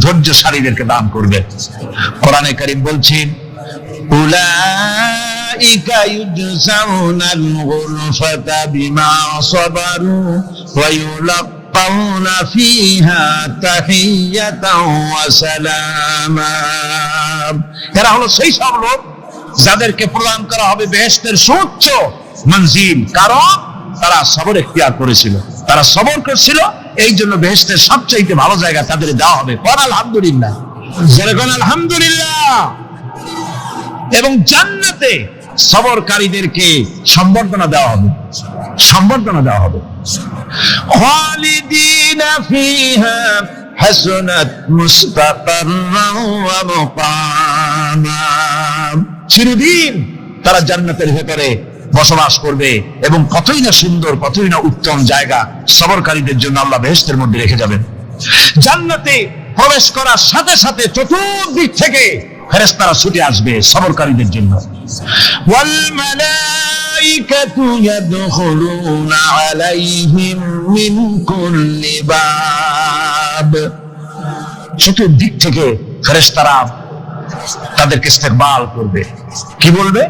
ধৈর্যশালীদেরকে দান করবেন। কোরআনে কারীম বলছেন, উলাইকা ইউজজাউনাল গুরফাতা বিমা সাবারু ওয়া ইউলাক্কাউনা ফিহা তাহিয়াতাও ওয়া সালামা। এরা হলো সেই সব লোক যাদেরকে প্রদান করা হবে বেহেশতের সুউচ্চ মঞ্জিল, কারণ তারা সবর ইখতিয়ার করেছিল, তারা সবর করছিল, এই জন্য বেহেশতের সবচেয়ে ভালো জায়গা তাদের দেওয়া হবে। আলহামদুলিল্লাহ, আলহামদুলিল্লাহ। এবং জান্নাতে সবরকারীদেরকে সম্বর্ধনা দেওয়া হবে, সম্বর্ধনা দেওয়া হবে। খালিদিনা ফিহা হাসনাত মুস্তাকাররান ওয়া মুকামা। চিরদিন তারা জান্নাতের ভেতরে বসবাস করবে এবং কতই না সুন্দর, কতই না উত্তম জায়গা সবরকারীদের জন্য আল্লাহ বেহেশতের মধ্যে রেখে যাবেন। জান্নাতে প্রবেশ করার সাথে সাথে চতুর্দিক থেকে ফেরেশতারা ছুটে আসবে সবরকারীদের জন্য। ওয়াল মালাইকাতু ইয়াদখুলুনা আলাইহিম মিন কুল্লি বাব। চতুর্দিক থেকে ফেরেশতারা তাদেরকে ইস্তেকবাল করবে, কি বলবে?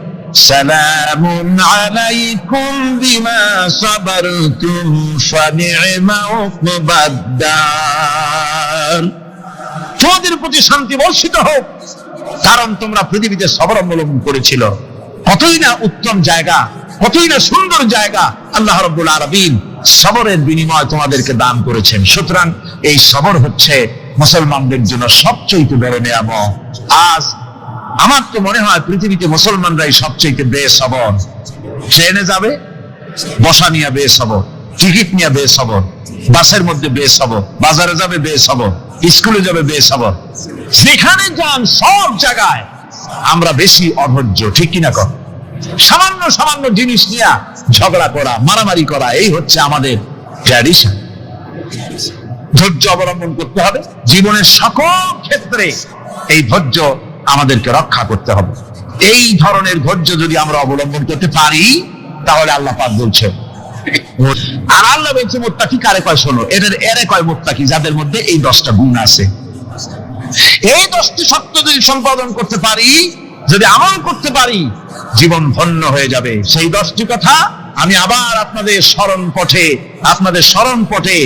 সালামুন আলাইকুম বিমা সাবারতুম ফানি'মা উকবাদ-দার। তোমাদের প্রতি শান্তি বর্ষিত হোক, কারণ তোমরা পৃথিবীতে সবর অবলম্বন করেছিল। কতই না উত্তম জায়গা, কতই না সুন্দর জায়গা আল্লাহ রাব্বুল আলামিন সবরের বিনিময় তোমাদেরকে দান করেছেন। সুতরাং এই সবর হচ্ছে মুসলমানদের জন্য সবচেয়ে বড় নিয়ামত। আজ আমার তো মনে হয় পৃথিবীতে মুসলমানরাই সবচেয়ে বেসবর। ট্রেনে যাবে, বসা নিয়ে বেসবর, টিকিট নিয়ে বেসবর, বাসের মধ্যে বেসবর, বাজারে যাবে বেসবর, স্কুলে যাবে বেসবর, যেখানে যান সব জায়গায় আমরা বেশি অধৈর্য, ঠিক কিনা কর? সামান্য সামান্য জিনিস নিয়ে ঝগড়া করা, মারামারি করা, এই হচ্ছে আমাদের ট্র্যাডিশন। ধৈর্য অবলম্বন করতে হবে জীবনের সকল ক্ষেত্রে, এই ধৈর্য আমাদেরকে রক্ষা করতে হবে। এই ধরনের ধৈর্য যদি আমরা অবলম্বন করতে পারি তাহলে আল্লাহ পাক বলছে, আর আল্লাহ বলছে মুত্তাকি কারে কয় শোনো, এরে কয় মুত্তাকি যাদের মধ্যে এই 10টা গুণ আছে। এই 10টি সত্য যদি সম্পাদন করতে পারি, যদি আমল করতে পারি, জীবন ধন্য হয়ে যাবে। সেই 10টি কথা আমি আবার আপনাদের স্মরণ পটে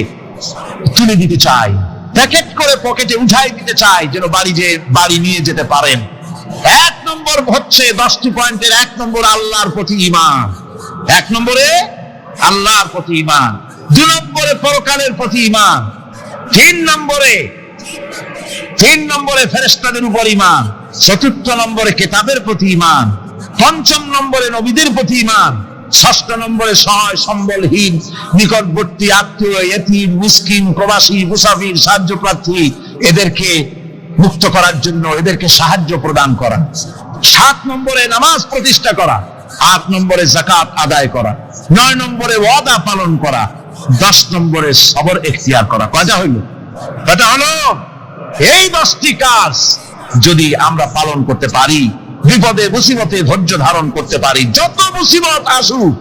তুলে দিতে চাই, প্যাকেট করে পকেটে উঠাই দিতে চাই, যেন বাড়ি নিয়ে যেতে পারেন। 1 নম্বর হচ্ছে 10টি পয়েন্টের 1 নম্বর আল্লাহর প্রতি ঈমান। 1 নম্বরে আল্লাহর প্রতি ঈমান, 2 নম্বরে পরকালের প্রতি ঈমান, 3 নম্বরে ফেরেশতাদের উপর ঈমান, 4র্থ নম্বরে কিতাবের প্রতি ঈমান, 5ম নম্বরে নবীদের প্রতি ঈমান, 6ষ্ঠ নম্বরে সহায় সম্বলহীন নিকটবর্তী আত্মীয়, ইতিম, মিসকিন, প্রবাসী, মুসাফির, সাহায্য প্রার্থী, এদেরকে মুক্ত করার জন্য এদেরকে সাহায্য প্রদান করা। 7 নম্বরে নামাজ প্রতিষ্ঠা করা, 8 নম্বরে যাকাত আদায় করা, 9 নম্বরে ওয়াদা পালন করা, 10 নম্বরে সবর ইখতিয়ার করা। কয়টা হইল? কয়টা হলো? এই 10টি কাজ যদি আমরা পালন করতে পারি, বিপদে মুসিবতে ধৈর্য ধারণ করতে পারি, যত মুসিবত আসুক,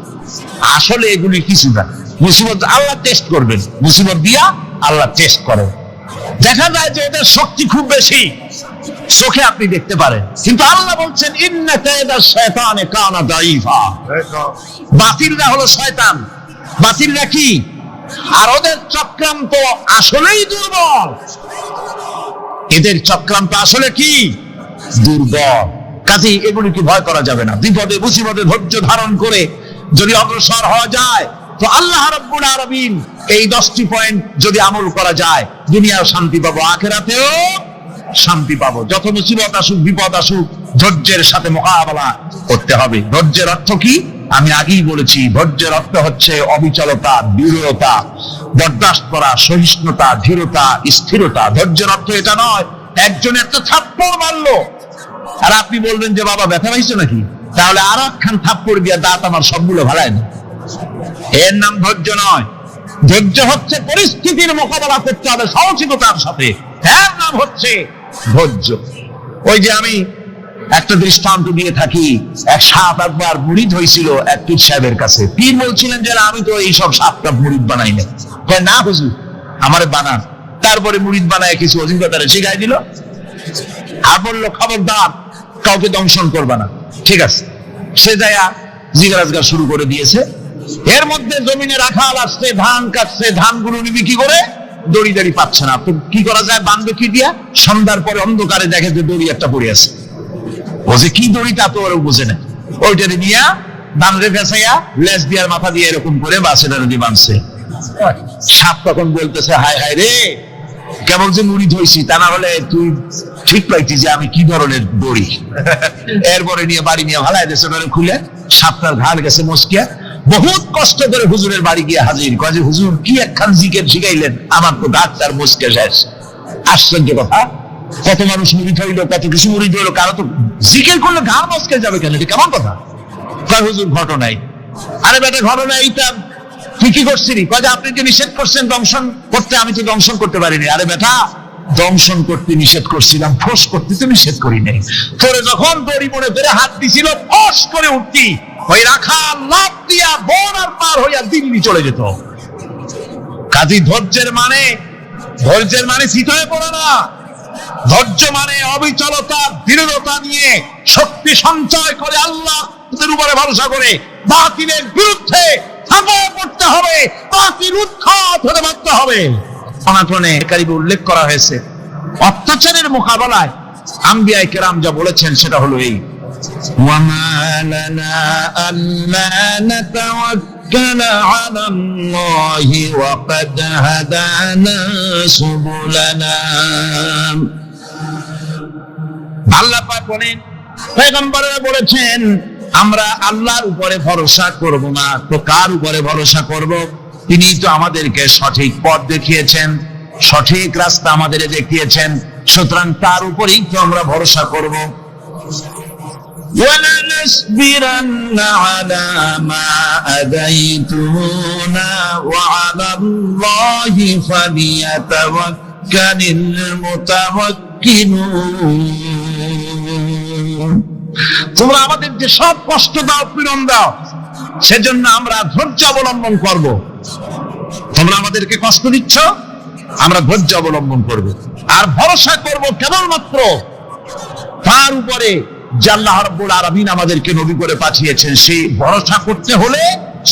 আসলে এগুলি কিছু না। মুসিবত আল্লাহ টেস্ট করবেন, মুসিবত দিয়া আল্লাহ টেস্ট করেন। দেখা যায় যে এদের শক্তি খুব বেশি, চোখে আপনি দেখতে পারেন, কিন্তু আল্লাহ বলছেন ইন্না কায়দাশ শায়তানি কানা দাঈফা। বাতিলরা হলো শয়তান, বাতিলরা কি? আর ওদের চক্রান্ত আসলেই দুর্বল। এদের চক্রান্ত আসলে কি? দুর্বল। কাজেই এগুলিকে ভয় করা যাবে না। বিপদে মুসিবতে ধৈর্য ধারণ করে যদি অগ্রসর হওয়া যায়, তো আল্লাহ রাব্বুল আলামিন এই 10টি পয়েন্ট যদি আমল করা যায়, দুনিয়াও শান্তি পাবো, আখিরাতেও শান্তি পাবো। যত মুসিবত আসুক, বিপদ আসুক, ধৈর্যের সাথে মোকাবেলা করতে হবে। ধৈর্যের অর্থ কি? আমি আগেই বলেছি, ধৈর্যের অর্থ হচ্ছে অবিচলতা, দৃঢ়তা, বরদাস্ত করা, সহিষ্ণুতা, ধীরতা, স্থিরতা। ধৈর্যের অর্থ এটা নয় একজন একটা থাপ্পড় মারলো আর আপনি বলবেন যে বাবা ব্যথা পাইছো নাকি, তাহলে আর একখান থাপ্পড় দিয়া দাঁত আমার সবগুলো ভালায় না। এর নাম ধৈর্য নয়। ধৈর্য হচ্ছে পরিস্থিতির মোকাবেলা করতে হবে সাহসিকতার সাথে, এর নাম হচ্ছে ধৈর্য। ওই যে আমি একটা দৃষ্টান্ত দিয়ে থাকি, এক সাপ একবার মুরিদ হয়েছিল এক পীর সাহেবের কাছে। পীর বলছিলেন যে আমি তো এইসব সাপটা মুরিদ বানাই না। না হুজুর, আমারে বানান। তা তারপরে মুরিদ বানায় কিছু অভিজ্ঞতারে শিখাই দিল, আর বললো খবরদার কাউকে দংশন করবা না। ঠিক আছে, সে যায় জিজ্ঞাসা শুরু করে দিয়েছে। এর মধ্যে জমিনে রাখাল আসছে, ধান কাটছে, ধানগুলো নিবি কি করে, দড়ি দাড়ি পাচ্ছে না, তো কি করা যায়, বাঁধবে কি দিয়া? সন্ধ্যার পরে অন্ধকারে দেখে যে দড়ি একটা পড়ে আছে। ও যে কি দড়িটা তো ওরা বুঝে না, ওইটারে নিয়া ধানরে ফেসাইয়া লেজ দিয়ার মাথা দিয়ে এরকম করে বাসেটা নদী বাঁধছে। সাপ তখন বলতেছে, হায় হায় রে, কেমন যে মুড়ি ধইছি, তা না হলে তুই ঠিক পাইতি যে আমি কি ধরনের দড়ি। এরপরে নিয়ে বাড়ি নিয়ে ভালাই দেশে খুলে সাপটার ঘাড় গেছে মস্কিয়া। বহুত কষ্ট করে হুজুরের বাড়ি গিয়ে হাজির, কয় যে হুজুর কি একখান জিকের শিখাইলেন, আমার তো ডাক্তার মস্কে শেষ। আশ্চর্য কথা, কত মানুষ মুড়ি হইলো, কত কিছু মুড়ি হইলো, কারো তো জিকের করলে ঘাড় মস্কে যাবে কেন, এটা কেমন কথা? কয় হুজুর ঘটনাই। আরে বেটা ঘটনা এইটা তুই কি করছিলি? কয় যে আপনি যে নিষেধ করছেন দংশন করতে, আমি তো দংশন করতে পারিনি। আরে বেটা দংশন করতে নিষেধ করছিলাম, ফোঁস করতে তো নিষেধ করি নাই। তোরে যখন দড়ি মনে ধরে হাত দিছিল, ফোঁস করে উঠতি, ওই রাখা লাভ দিয়া বন আর পার হইয়া দিল্লি চলে যেত। কাজী ধৈর্যের মানে শীত হয়ে পড়ে না। ধৈর্য মানে অবিচলতা, দৃঢ়তা নিয়ে শক্তি সঞ্চয় করে আল্লাহর উপরে ভরসা করে বাতিলের বিরুদ্ধে ঝাঁপিয়ে পড়তে হবে, বাতিল উৎখাত হতে বাধ্য হবে। সনাতনে কারিবে উল্লেখ করা হয়েছে, অত্যাচারের মোকাবেলায় আম্বিয়ায়ে কেরাম যা বলেছেন সেটা হলো এই, ওয়ামা লানা আল্লা নাতাওয়াক্কালা আলাল্লাহি ওয়া কাদ হাদানা সুবুলানা। আল্লাহ পাক বলেন, পয়গম্বররা বলেছেন আমরা আল্লাহর উপরে ভরসা করব না, তো কার উপরে ভরসা করব? তিনি তো আমাদেরকে সঠিক পথ দেখিয়েছেন, সঠিক রাস্তা আমাদের দেখিয়েছেন, সুতরাং তার উপরেই তো আমরা ভরসা করব। وَلَنَصْبِرَنَّ عَلَى مَا آذَيْتُمُونَا وَعَلَى اللَّهِ فَلْيَتَوَكَّلِ الْمُتَوَكِّلُونَ। তোমরা আমাদের যে সব কষ্ট দাও, পীড়ন দাও, সেজন্য আমরা ধৈর্য অবলম্বন করব। তোমরা আমাদেরকে কষ্ট দিচ্ছ, আমরা ধৈর্য অবলম্বন করব, আর ভরসা করব কেবলমাত্র তার উপরে যে আল্লাহ রাব্বুল আলামিন আমাদেরকে নবী করে পাঠিয়েছেন। সেই ভরসা করতে হলে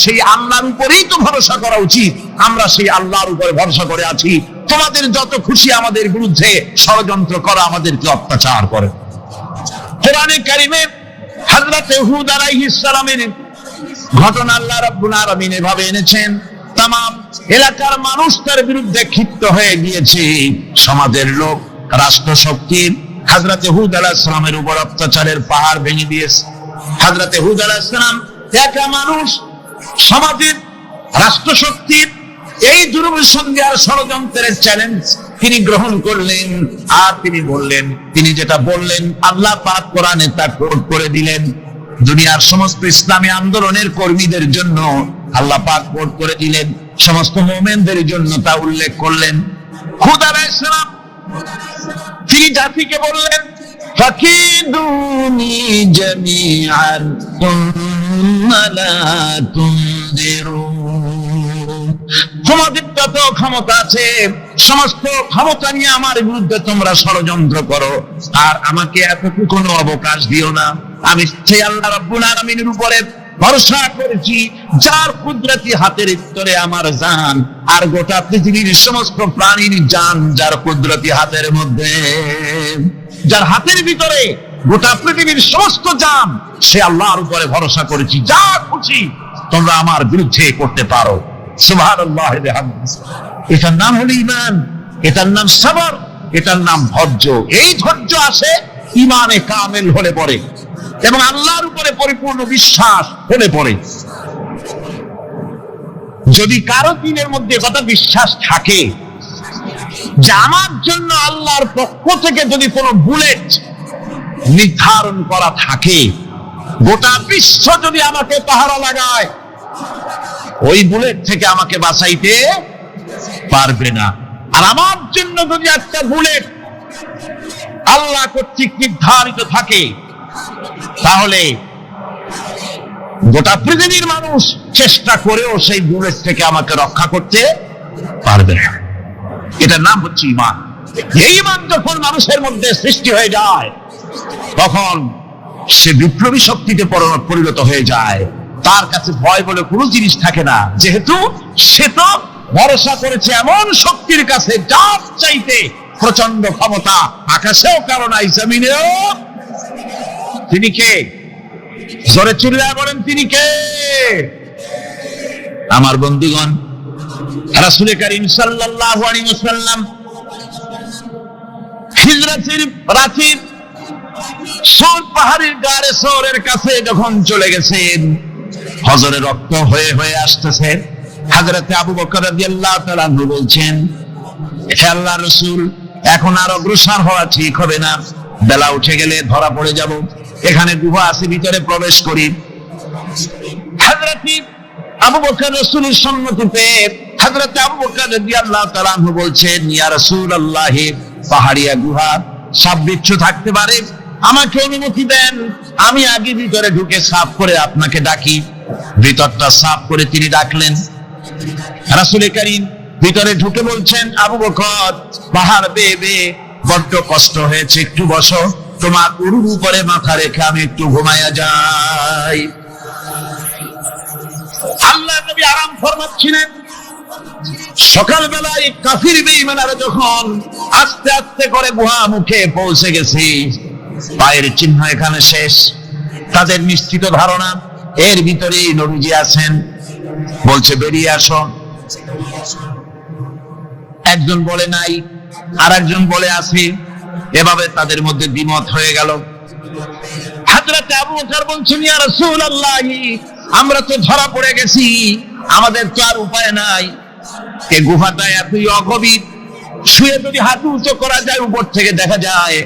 সেই আল্লাহর উপরেই তো ভরসা করা উচিত। আমরা সেই আল্লাহর উপরে ভরসা করে আছি। তোমাদের যত খুশি আমাদের বিরুদ্ধে ষড়যন্ত্র করা, আমাদেরকে অত্যাচার করে। কোরআনে কারিমে হযরত হুদ আলাইহিস সালামের ঘটনা আল্লাহ রাব্বুল আলামিন এভাবে এনেছেন, তাম এলাকার মানুষ তার বিরুদ্ধে ক্ষিপ্ত হয়ে গিয়েছে। সমাজের লোক, রাষ্ট্রশক্তি হযরত হুদ আলাইহিস সালামের উপর অত্যাচারের পাহাড় ভেঙে দিয়েছে। হযরত হুদ আলাইহিস সালাম একা মানুষ, সমাজের রাষ্ট্রশক্তির এই দুর্বিসন্ধি আর ষড়যন্ত্রের চ্যালেঞ্জ তিনি গ্রহণ করলেন, আর তিনি বললেন, তিনি যেটা বললেন আল্লাহ পাক কোরআনে তা কোট করে দিলেন। দুনিয়ার সমস্ত ইসলামী আন্দোলনের কর্মীদের জন্য আল্লাহ পাক কোট করে দিলেন, সমস্ত মুমিনদের জন্য তা উল্লেখ করলেন। হুদ আলাইহিস সালাম তিনি জাতিকে বললেন, ফাকিদুনি জামিআন সুম্মা লা তুনদিরুন। তোমাদের যত ক্ষমতা আছে, সমস্ত ক্ষমতা নিয়ে আমার বিরুদ্ধে তোমরা ষড়যন্ত্র করো, আর আমাকে এতটুকু অবকাশ দিও না। আমি সেই আল্লাহ রাব্বুল আলামিনের উপরে ভরসা করেছি, যার কুদরতি হাতের ভিতরে আমার জান, আর গোটা পৃথিবীর সমস্ত প্রাণীর জান যার কুদরতি হাতের মধ্যে, যার হাতের ভিতরে গোটা পৃথিবীর সমস্ত জান, সে আল্লাহর উপরে ভরসা করেছি। যা খুশি তোমরা আমার বিরুদ্ধে করতে পারো। সুবহানাল্লাহ ওয়া বিহামদিহি। এটার নাম হলো ঈমান, এটার নাম সবর, এটার নাম ধৈর্য। এই ধৈর্য আসে ঈমানে কামেল হলে পরে, এবং আল্লাহর উপরে পরিপূর্ণ বিশ্বাস হলে পরে। যদি কারো দিনের মধ্যে কথা বিশ্বাস থাকে যে আমার জন্য আল্লাহর পক্ষ থেকে যদি কোনো বুলেট নির্ধারণ করা থাকে, গোটা বিশ্ব যদি আমাকে পাহারা লাগায়, ওই বুলেট থেকে আমাকে বাঁচাইতে পারবে না। আর আমার জন্য যদি একটা বুলেট আল্লাহ কর্তৃক নির্ধারিত থাকে, তাহলে গোটা পৃথিবীর মানুষ চেষ্টা করেও সেই বুলেট থেকে আমাকে রক্ষা করতে পারবে না। এটার নাম হচ্ছে ঈমান। এই ঈমান যখন মানুষের মধ্যে সৃষ্টি হয়ে যায়, তখন সে বিপ্লবী শক্তিতে পরিণত হয়ে যায়। তার কাছে ভয় বলে কোনো জিনিস থাকে না, যেহেতু সে তো ভরসা করেছে এমন শক্তির কাছে যার চাইতে প্রচন্ড ক্ষমতা আকাশেও কারো নাই, জমিনেও। তিনি কে? জোরে চিল্লায় বলেন, তিনি কে? আমার বন্ধুগণ, রাসূল করিম সাল্লাল্লাহু আলাইহি ওয়াসাল্লাম হিজরতের রাতে সৌর পাহাড়ের গাড়ে সৌরের কাছে যখন চলে গেছেন, হজরে রক্ত হয়ে হয়ে আসতেছে। হযরতে আবু বকর রাদিয়াল্লাহু তাআলা আনহু বলছেন, হে আল্লাহর রাসূল, এখন আর অগ্রসর হওয়া ঠিক হবে না, বেলা উঠে গেলে ধরা পড়ে যাব। এখানে গুহা আছে, ভিতরে প্রবেশ করি। হযরতে আবু বকর রাসূলের সম্মতি পেয়ে হযরতে আবু বকর রাদিয়াল্লাহু তাআলা আনহু বলছেন, ইয়া রাসূলুল্লাহ, পাহাড়িয়া গুহা, সাপ বিচ্ছু থাকতে পারে, আমাকে অনুমতি দেন, আমি আগে ভিতরে ঢুকে সাফ করে আপনাকে ডাকি। ভিতরটা সাফ করে তিনি ডাকলেন। রাসূল করিম ভিতরে ঢুকে বলছেন, আবু বকর, পাহাড় বেয়ে বেয়ে বড্ড কষ্ট হয়েছে, একটু বসো, তোমার উরুর উপরে মাথা রেখে আমি একটু ঘুমায়া যাই। আল্লাহ নবী আরাম ফরমাচ্ছিলেন। সকালবেলায় কাফির বেঈমানরা যখন আস্তে আস্তে করে গুহা মুখে পৌঁছে গেছে, পায়ের চিহ্ন এখানে শেষ, তাদের নিশ্চিত ধারণা এর ভিতরেই নবীজি আছেন। বলছে, বেরিয়ে আসো। একজন বলে নাই, আর একজন বলে আছে। এভাবে তাদের মধ্যে দ্বিমত হয়ে গেল। হযরত আবু বকর বলছেন, ইয়া রাসূলুল্লাহ, আমরা তো ধরা পড়ে গেছি, আমাদের তো আর উপায় নাই। এই গুহাটা এতই অগভীর, শুয়ে যদি হাঁটু উঁচু করা যায়, উপর থেকে দেখা যায়,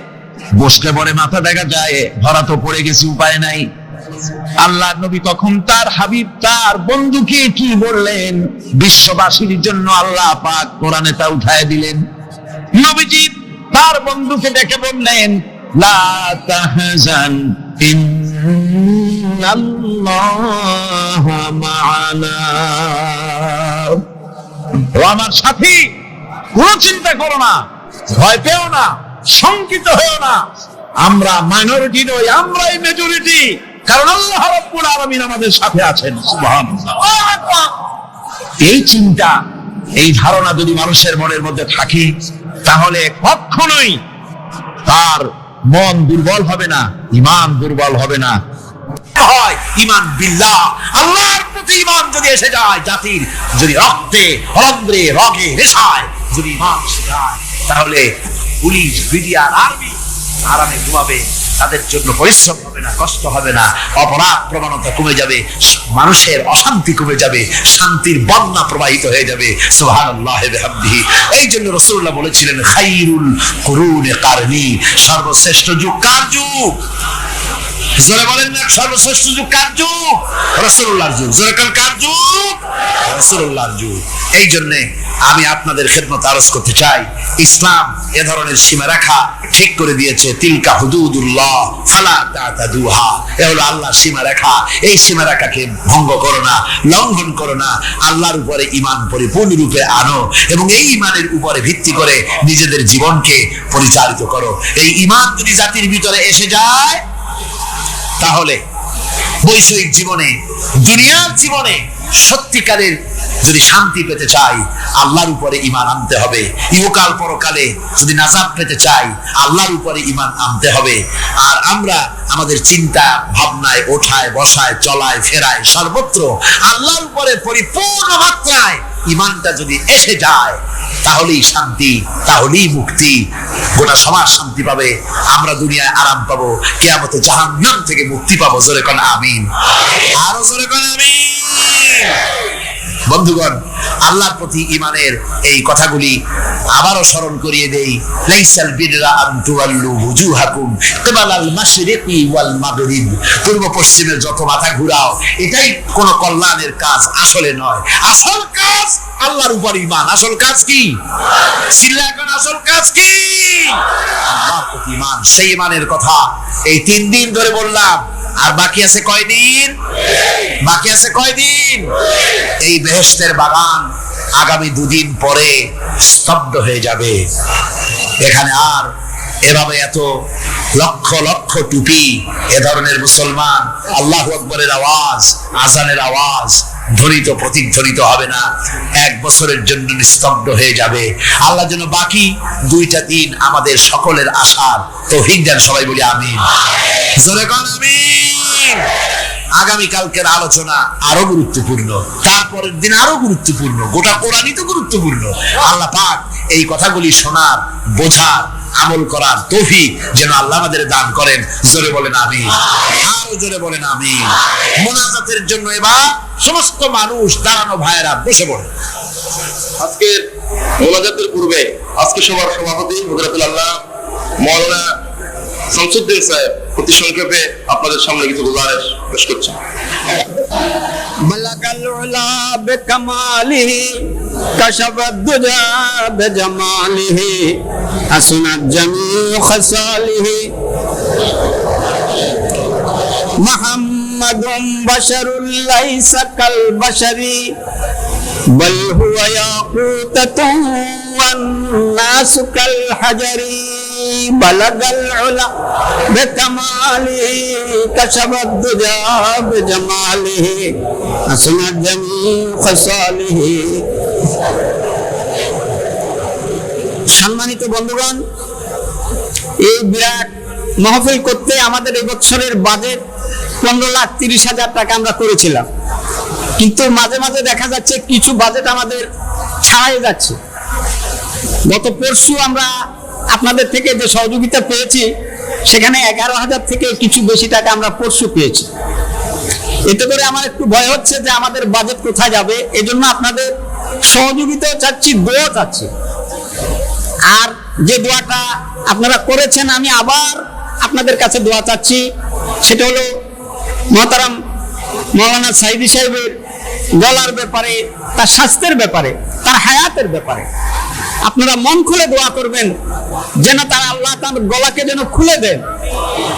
বসলে পরে মাথা দেখা যায়, ধরা তো পড়ে গেছি, উপায় নাই। আল্লাহ নবী তখন তার হাবিব, তার বন্ধুকে কি বললেন? বিশ্ববাসীর জন্য আল্লাহ পাক কোরআনে তা উঠায় দিলেন। নবীজি তার বন্ধুকে ডেকে বললেন, লা তাহজান ইন্নাল্লাহা মা'ানা। ও আমার সাথী, কোনো চিন্তা করো না, ভয় পেও না, শঙ্কিত হও না। আমরা মাইনরিটি নই, আমরাই মেজরিটি, কারণ আল্লাহ রাব্বুল আলামিন আমাদের সাথে আছেন। সুবহানাল্লাহ। এই চিন্তা, এই ধারণা যদি মানুষের মনের মধ্যে থাকে, তাহলে কখনোই তার মন দুর্বল হবে না, ঈমান দুর্বল হবে না। হয় ঈমান বিল্লাহ, আল্লাহর প্রতি ঈমান যদি এসে যায়, জাতির যদি রক্তে, রন্ধ্রে, রগে, রেশায় যদি ঈমান এসে যায়, তাহলে পুলিশ, বিডিআর, আর্মি আরামে ঘুমাবে, তাদের জন্য পরিশ্রম হবে না, কষ্ট হবে না, অপরাধ প্রবণতা কমে যাবে, মানুষের অশান্তি কমে যাবে, শান্তির বন্যা প্রবাহিত হয়ে যাবে। সুবহানাল্লাহ ওয়া বিহামদিহি। এই জন্য রাসূলুল্লাহ বলেছিলেন, খায়রুল কুরুনি কারনি, সর্বশ্রেষ্ঠ যুগ কার যুগ? জোরে বলেন না, সর্বশ্রেষ্ঠ যুগ কার যুগ? রাসূলুল্লাহর যুগ। জোরে বলেন, কার যুগ? রাসূলুল্লাহর যুগ। এই জন্য আমি আপনাদের খেদমত আরজ করতে চাই, ইসলাম এ ধরনের সীমারেখা ঠিক করে দিয়েছে। তিলকা হুদুদুল্লাহ ফালা তা'তাদুহা, এ হলো আল্লাহর সীমারেখা। এই সীমারেখাকে ভঙ্গ করো না, লঙ্ঘন করো না। আল্লাহর উপরে ঈমান পরিপূর্ণরূপে আনো এবং এই ঈমানের উপরে ভিত্তি করে নিজেদের জীবনকে পরিচালিত করো। এই ঈমান যদি জাতির ভিতরে এসে যায়, তাহলে বৈষয়িক জীবনে, দুনিয়ার জীবনে সত্যিকারের যদি শান্তি পেতে চাই, আল্লাহর উপরে ঈমান আনতে হবে। ইহকাল পরকালে যদি নাজাত পেতে চাই, আল্লাহর উপরে ঈমান আনতে হবে। আর আমরা আমাদের চিন্তা ভাবনায়, ওঠায় বসায়, চলায় ফেরায়, সর্বত্র আল্লাহর উপরে পরিপূর্ণ মাত্রায় ঈমানটা যদি এসে যায়, তাহলেই শান্তি, তাহলেই মুক্তি। গোটা সমাজ শান্তি পাবে, আমরা দুনিয়ায় আরাম পাবো, কিয়ামতে জাহান্নাম থেকে মুক্তি পাবো। জোরে কোন আমিন, আরো জোরে কোন আমিন। বন্ধুগণ, আল্লাহর প্রতি ঈমানের এই কথাগুলি আবারও স্মরণ করিয়ে দেই। লাইসাল বিররা আন তুওয়াল্লু ওয়ুজুহাকুম কিবালাল মাশরিকি ওয়াল মাগরিব, পূর্ব পশ্চিমের যত মাথা ঘুরাও, এটাই কোন কল্যাণের কাজ আসলে নয়। আসল কাজ আল্লাহর উপর ঈমান। আসল কাজ কি? চিল্লা এখন, আসল কাজ কি? আল্লাহর প্রতি ঈমান। সেই ঈমানের কথা এই 3 দিন ধরে বললাম, আর বাকি আছে কয়দিন? বাকি আছে কয়দিন? এই বেহেশতের বাগান আগামী 2 দিন পরে স্তব্ধ হয়ে যাবে। এখানে আর এভাবে এত লক্ষ লক্ষ টুপি এ ধরনের মুসলমান আল্লাহু আকবরের আওয়াজ, আজানের আওয়াজ ধ্বনিত প্রতিধ্বনিত হবে না, 1 বছরের জন্য নিস্তব্ধ হয়ে যাবে। আল্লাহ যেন বাকি 2টা দিন আমাদের সকলের আশার তৌফিক দেন। সবাই বলি আমিন। জোরে কোন আমিন। আগামী কালকের আলোচনা আরো গুরুত্বপূর্ণ, তারপরের দিন আরো গুরুত্বপূর্ণ, গোটা কোরআনই তো গুরুত্বপূর্ণ। আল্লাহ পাক এই কথাগুলি শোনার, বোঝার, আমল করার তৌফিক যেন আল্লাহ আমাদের দান করেন। জোরে বলেন আমিন। আরো জোরে বলেন আমিন। মোনাজাতের জন্য এবার সমস্ত মানুষ দাঁড়ানো, ভাইয়েরা বসে পড়ে। আজকের মোনাজাতের পূর্বে আজকে সবার সভাপতি হযরতুল আল্লাহ মাওলানা শামসুদ্দিন সাহেব অতি সংক্ষেপে আপনাদের সামনে কিছু গুজারিশ পেশ করছেন। বলাগাল উলা বিকামালিহি কাশাফাদ দুজা বিজামালিহি হাসনাত জামিউ খাসালিহি মুহাম্মাদুম বাশারুল লাইসা কাল বাশারি বল হুয়া ইয়াকুতাতুন ওয়ান নাসু কাল হাজারি বলাগাল উলা বিকামালিহি কাশাফাদ দুজা বিজামালিহি হাসনাত জামিউ খাসালিহি। সম্মানিত বন্ধুগণ, এই বিরাট মাহফিল করতে আমাদের এই বছরের বাজেট 15,30,000 টাকা আমরা করেছিলাম, কিন্তু মাঝে মাঝে দেখা যাচ্ছে কিছু বাজেট আমাদের ছাড়াই যাচ্ছে। গত পরশু আমরা আপনাদের থেকে যে সহযোগিতা পেয়েছি সেখানে 11,000 থেকে কিছু বেশি টাকা আমরা পরশু পেয়েছি। এতে করে আমার একটু ভয় হচ্ছে যে আমাদের বাজেট কোথায় যাবে। এজন্য আপনাদের সহযোগিতা চাচ্ছি, দোয়া চাচ্ছি। আর যে দোয়াটা আপনারা করেছেন আমি আবার আপনাদের কাছে দোয়া চাচ্ছি, সেটা হলো মহতারাম মাওলানা সাইদি সাহেবের গলার ব্যাপারে, তার স্বাস্থ্যের ব্যাপারে, তার হায়াতের ব্যাপারে আপনারা মন খুলে দোয়া করবেন যেন তার আল্লাহ তার গলাকে যেন খুলে দেন,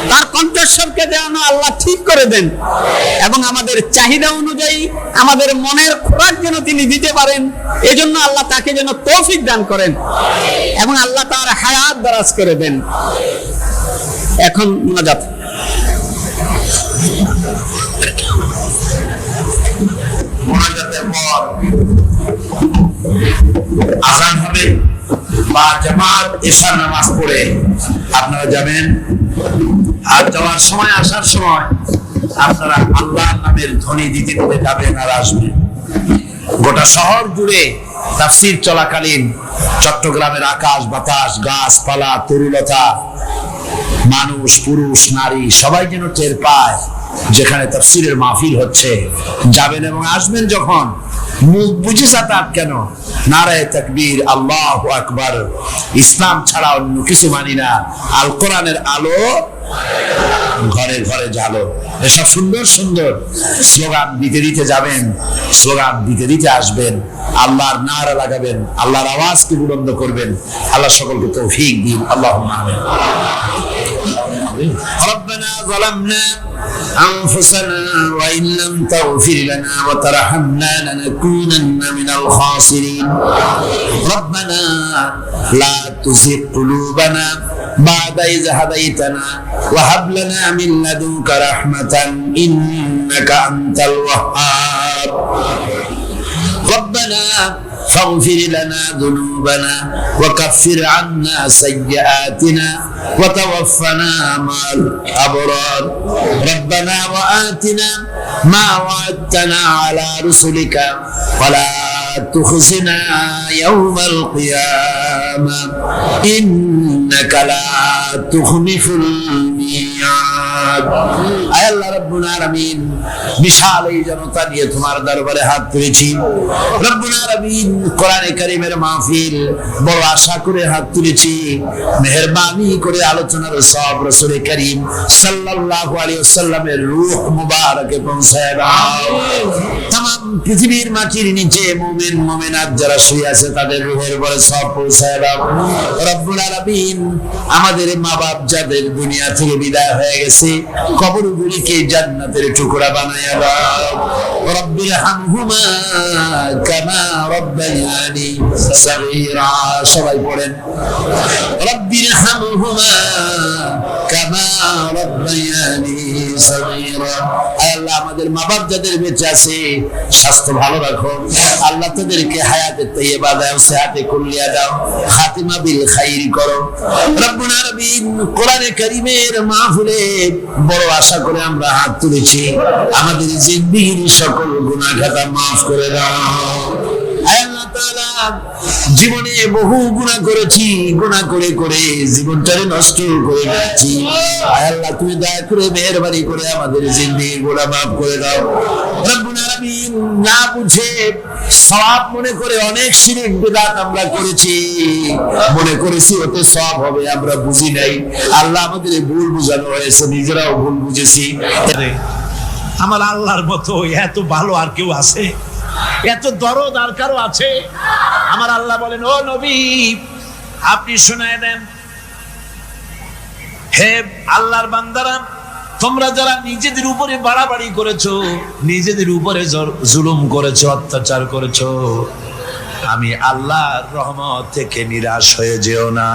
তার কণ্ঠস্বরকে যেন আল্লাহ ঠিক করে দেন এবং আমাদের চাহিদা অনুযায়ী আমাদের মনের খোরাক যেন তিনি দিতে পারেন। এজন্য আল্লাহ তাকে যেন তৌফিক দান করেন এবং আল্লাহ তার হায়াত দারাজ করে দেন। এখন মোনাজাত। মোনাজাতের পর আযান হবে বা জামাত এশার নামাজ পড়ে আপনারা যাবেন। আর যাওয়ার সময়, আসার সময় আপনারা আল্লাহর নামের ধ্বনি দিতে দিতে যাবেন আর আসবেন। গোটা শহর জুড়ে তাফসীর চলাকালীন চট্টগ্রামের আকাশ বাতাস, গাছপালা, তরুলতা, মানুষ, পুরুষ, নারী সবাই যেন টের পায় যেখানে তাফসীরের মাহফিল হচ্ছে। যাবেন এবং আসবেন যখন মুখ বুঝে সাতাব কেন, নারায়ে তাকবীর, আল্লাহু আকবার, ইসলাম ছাড়া অন্য কিছু মানি না, আল কোরআনের আলো ঘরে ঘরে জ্বালো, এসব সুন্দর সুন্দর স্লোগান দিতে দিতে যাবেন, স্লোগান দিতে দিতে আসবেন, আল্লাহর নারা লাগাবেন, আল্লাহর আওয়াজকে বুলন্দ করবেন। আল্লাহ সকলকে তৌফিক দিন। আল্লাহুম্মা আমিন। ربنا ظلمنا أنفسنا وإن لم تغفر لنا وترحمنا لنكونن من الخاسرين ربنا لا تزغ قلوبنا بعد إذ هديتنا وهب لنا من لدنك رحمة إنك أنت الوهاب ربنا فاغفر لنا ذنوبنا وكفر عنا سيئاتنا وتوفنا مع الأبرار ربنا وآتنا ما وعدتنا على رسلك ولا تخزنا يوم القيامة إنك لا تخلف الميعاد আয় আল্লাহ রব্বুল আলামিন, বিশাল এই জনতা নিয়ে তোমার দরবারে হাত তুলেছি রব্বুল আলামিন। কোরআনে কারীমের মাহফিল বড় আশা করে হাত তুলেছি, মেহেরবানি করে আলোচনার সব রাসূল করিম সাল্লাল্লাহু আলাইহি ওয়াসাল্লামের রূহ মুবারকে পৌঁছায় দাও। तमाम পৃথিবীর মাটির নিচে মুমিন মুমিনাত যারা শুয়ে আছে তাদের রূহের উপরে সব পৌঁছায় দাও রব্বুল আলামিন। আমাদের মা বাপ যাদের দুনিয়া থেকে বিদায় হয়ে গেছে কবরগুলিকে জান্নাতের টুকরা বানায়া দাও। রব্বির হামহুমা কামা রব্বায়ানি সগীরা। সবাই পড়েন, রব্বির হামহুমা কামা রব্বায়ানি সগীরা। আল্লাহ আমাদের মা বাপ যাদের বেঁচে আছে স্বাস্থ্য ভালো রাখো আল্লাহ, তাদেরকে হায়াতে তাইয়্যিবা দাও, সেহাতে কুল্লিয়া দাও, খাতিমা বিল খাইর করো। রব্বুল আলামিন, কোরআনে কারীমের মাহফিলে বড় আশা করে আমরা হাত তুলেছি, আমাদের জিন্দেগির সকল গুনাহ খাতা maaf করে দাও। আল্লাহ তাআলা, জীবনে বহু গুনাহ করেছি, গুনাহ করে করে জীবনটারে নষ্ট করে ফেলেছি। আল্লাহ তুমি দয়া করে মেহেরবানি করে আমাদের জিন্দেগির গুনাহ maaf করে দাও। রব্বুল আলামিন, না বুঝে সওয়াব মনে করে অনেক শিরক বিদআত আমরা করেছি, মনে করেছি ওতে সওয়াব হবে, আমরা বুঝি নাই। আল্লাহ আমাদের ভুল বুঝানো হয়েছে, নিজেরাও ভুল বুঝেছি। আমার আল্লাহর মতো এত ভালো আর কেউ আছে? এত দরদ আর কারো আছে? আমার আল্লাহ বলেন, ও নবী আপনি শোনায় দেন, হে আল্লাহর বান্দারা, তোমরা যারা নিজেদের উপরে বাড়াবাড়ি করেছো, নিজেদের উপরে জুলুম করেছো, অত্যাচার করেছো, আমি আল্লাহর রহমত থেকে নিরাশ হয়ে যেও না।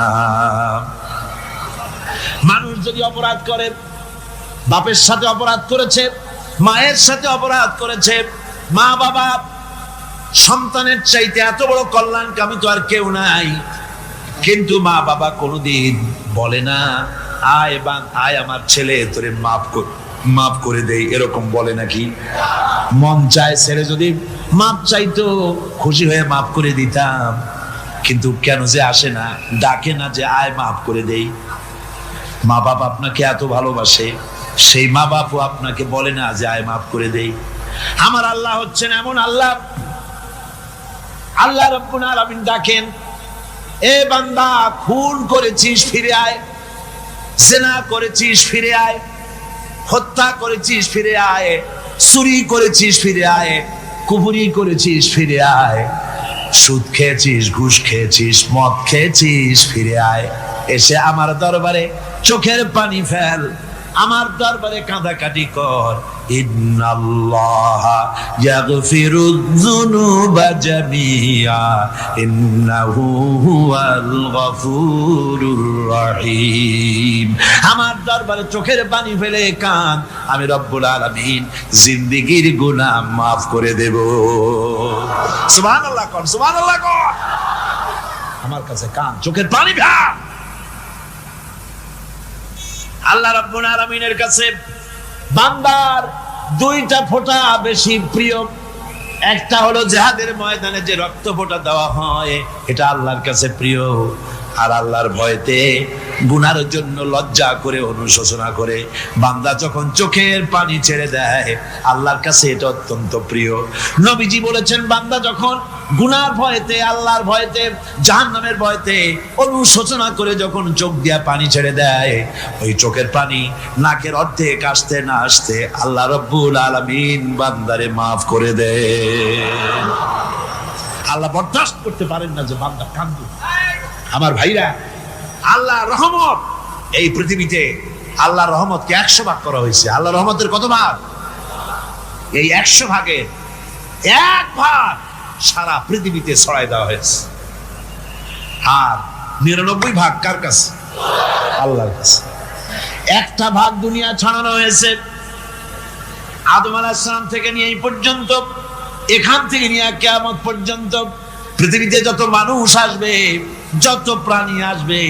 মানুষ যদি অপরাধ করে, বাপের সাথে অপরাধ করেছে, মায়ের সাথে অপরাধ করেছে, মা বাবা সন্তানের চাইতে এত বড় কল্যাণকামী তো আর কেউ নাই, কিন্তু মা বাবা কোনোদিন বলে না আয় আমার ছেলে তোরে মাফ করে দেই, এরকম বলে নাকি? মন চায় ছেলে যদি মাপ চাইতো, খুশি হয়ে মাফ করে দিতাম, কিন্তু কেন যে আসে না, ডাকে না যে আয় মাফ করে দেই। মা বাপ আপনাকে এত ভালোবাসে, সেই মা বাপও আপনাকে বলে না যে আয় মাফ করে দেই। আমার আল্লাহ হচ্ছেন এমন আল্লাহ, আল্লাহ রাব্বুল আলামিন ডাকেন, এ বান্দা খুন করেছিস ফিরে আয়, জিনা করেছিস ফিরে আয়, হত্যা করেছিস ফিরে আয়, চুরি করেছিস ফিরে আয়, কুফরি করেছিস ফিরে আয়, সুদ খেয়েছিস, ঘুষ খেয়েছিস, মদ খেয়েছিস ফিরে আয়, এসে আমার দরবারে চোখের পানি ফেল, আমার দরবারে কাঁদাকাটি কর। ইন্নাল্লাহা ইয়াগফিরুয যুনুবা জামিআ ইন্নাহু হুয়াল গফুরুর রহিম। আমার দরবারে চোখের পানি ফেলে কান, আমি রব্বুল আলামিন জিন্দেগীর গুনাহ maaf করে দেব। সুবহানাল্লাহ কর, সুবহানাল্লাহ কর। আমার কাছে কান, চোখের পানি ফেল। আল্লাহ রাব্বুল আলামিনের কাছে বান্দার দুইটা ফোঁটা বেশি প্রিয়। একটা হলো জিহাদের ময়দানে যে রক্ত ফোঁটা দেওয়া হয়, এটা আল্লাহর কাছে প্রিয়। আর আল্লাহর ভয়তে গুনার জন্য লজ্জা করে, অনুশোচনা করে বান্দা যখন চোখের পানি ছেড়ে দেয়, আল্লাহর কাছে এটা অত্যন্ত প্রিয়। নবীজি বলেছেন, বান্দা যখন গুনার ভয়তে, আল্লাহর ভয়তে, জাহান্নামের ভয়তে অনুশোচনা করে যখন চোখ দিয়া পানি ছেড়ে দেয়, ওই চোখের পানি নাকের অর্ধেক আসতে না আসতে আল্লাহ রাব্বুল আলামিন বান্দারে মাফ করে দেয়। আল্লাহ বরদাস্ত করতে পারেন না যে বান্দা কান্দে। আমার ভাইরা, আল্লাহ রহমত এই পৃথিবীতে, আল্লাহ রহমতকে 100 ভাগ করা হয়েছে। আল্লাহ রহমতের কত ভাগ? এই 100 ভাগের 1 ভাগ সারা পৃথিবীতে ছড়াই দেওয়া হয়েছে। আর 99 ভাগ কার কাছে? আল্লাহর কাছে। একটা ভাগ দুনিয়া ছড়ানো হয়েছে আদম আলাইহিস সালাম থেকে নিয়ে এই পর্যন্ত, এখান থেকে নিয়ে কিয়ামত পর্যন্ত পৃথিবীতে যত মানুষ আসবে, যত প্রাণী আসবে,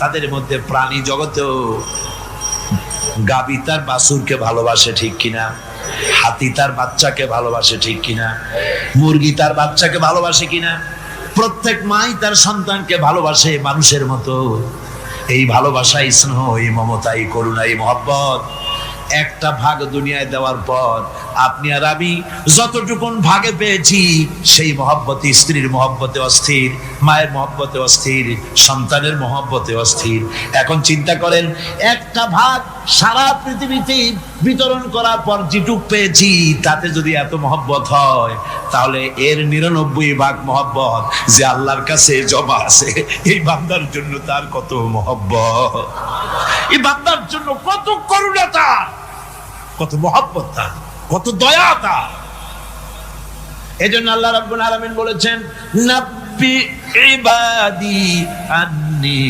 তাদের মধ্যে প্রাণী জগতেও গাভী তার বাছুরকে ভালোবাসে ঠিক কিনা, হাতি তার বাচ্চাকে ভালোবাসে ঠিক কিনা, মুরগি তার বাচ্চাকে ভালোবাসে কিনা, প্রত্যেক মাই তার সন্তানকে ভালোবাসে মানুষের মতো। এই ভালোবাসা, এই স্নেহ, এই মমতা, এই করুণা, এই মহব্বত একটা ভাগ দুনিয়ায় দেওয়ার পর আপনি আর আমি যতটুকুন ভাগে পেয়েছি, সেই মহব্বতে, স্ত্রীর মহব্বতে অস্থির, মায়ের মহব্বতে অস্থির, সন্তানের মহব্বতে অস্থির। এখন চিন্তা করেন, একটা ভাগ সারা পৃথিবীতে বিতরণ করার পর যেটুক পেয়েছি, তাতে যদি এত মহব্বত হয়, তাহলে এর 99 ভাগ মহব্বত যে আল্লাহর কাছে জমা আছে, এই বান্দার জন্য তার কত মহব্বত। এই বান্দার জন্য কত করুণা তার, কত মহব্বত তার, কত দয়া তার। এজন্য আল্লাহ রাব্বুল আলামিন বলেছেন, নাব্বি ইবাদি আন্নি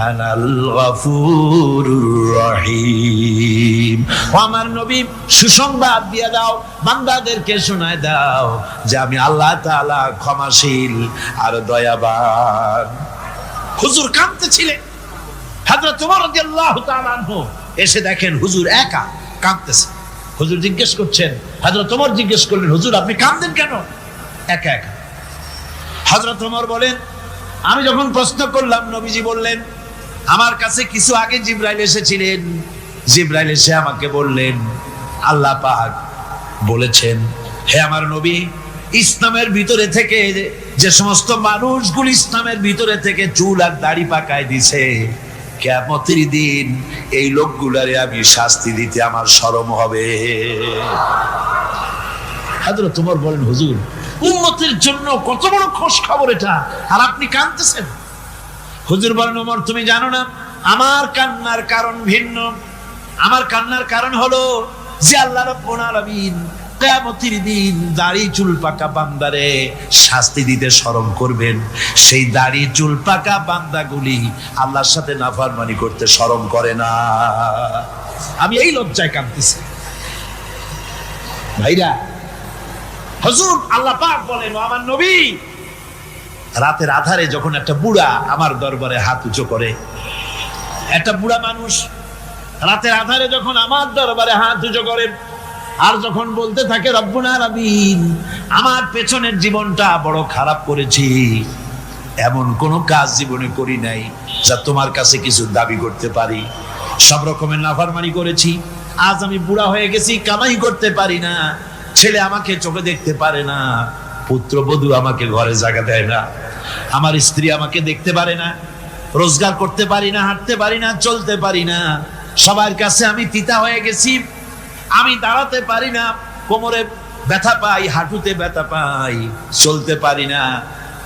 আনাল গফুরুর রহিম। ও আমার নবী, সুসংবাদ দিয়ে দাও, বান্দাদেরকে শোনায় দাও যে আমি আল্লাহ তাআলা ক্ষমাশীল আর দয়াবান। হুজুর কাঁদতেছিলেন, হযরত ওমর রাদিয়াল্লাহু তাআলা আনহু এসে দেখেন হুজুর একা কাঁদতেছে। হুজুর জিজ্ঞেস করছেন, হযরত ওমর জিজ্ঞেস করলেন, হুজুর আপনি কাঁদেন কেন একা একা? হযরত ওমর বলেন, আমি যখন প্রশ্ন করলাম নবীজি বললেন, আমার কাছে কিছু আগে জিবরাইল এসেছিলেন। জিবরাইল এসে আমাকে বললেন, আল্লাহ পাক বলেছেন, হে আমার নবী, ইসলামের ভিতরে থেকে যে সমস্ত মানুষগুলো ইসলামের ভিতরে থেকে চুল আর দাড়ি পাকায় দিছে, কিয়ামতের দিন এই লোকগুলারে আমি শাস্তি দিতে আমার শরম হবে। হযরত ওমর বলেন, হুজুর উম্মতের জন্য কত বড় খোশ খবর এটা, আর আপনি কাঁদতেছেন। হুজুর বলেন, ওমর তুমি জানো না আমার কান্নার কারণ ভিন্ন। আমার কান্নার কারণ হলো যে আল্লাহ রাব্বুল আলামিন কিয়ামতের দিন দাড়ি চুল পাকা বান্দারে শাস্তি দিতে শরম করবেন। সেই দাড়ি চুল পাকা বান্দাগুলি আল্লাহর সাথে নাফরমানি করতে শরম করে না। আমি এই লজ্জায় কাঁদতেছি। ভাইরা, হুজুর আল্লাহ পাক বলেন, ও আমার নবী, রাতের আধারে যখন একটা বুড়া আমার দরবারে হাত উঁচু করে, একটা বুড়া মানুষ রাতের আধারে যখন আমার দরবারে হাত উঁচু করে আর যখন বলতে থাকে, রব্বুল আলামিন আমার পেছনের জীবনটা বড় খারাপ করেছি, এমন কোন কাজ জীবনে করি নাই যা তোমার কাছে কিছু দাবি করতে পারি, সব রকমের নাফরমানি করেছি, আজ আমি বুড়া হয়ে গেছি, কামাই করতে পারি না, ছেলে আমাকে চোখে দেখতে পারে না, পুত্রবধূ আমাকে ঘরে জায়গা দেয় না, আমার স্ত্রী আমাকে দেখতে পারে না, রোজগার করতে পারি না, হাঁটতে পারি না, চলতে পারি না, সবার কাছে আমি তিতা হয়ে গেছি, আমি দাঁড়াতে পারি না, কোমরে ব্যথা পাই, হাঁটুতে ব্যথা পাই, চলতে পারি না,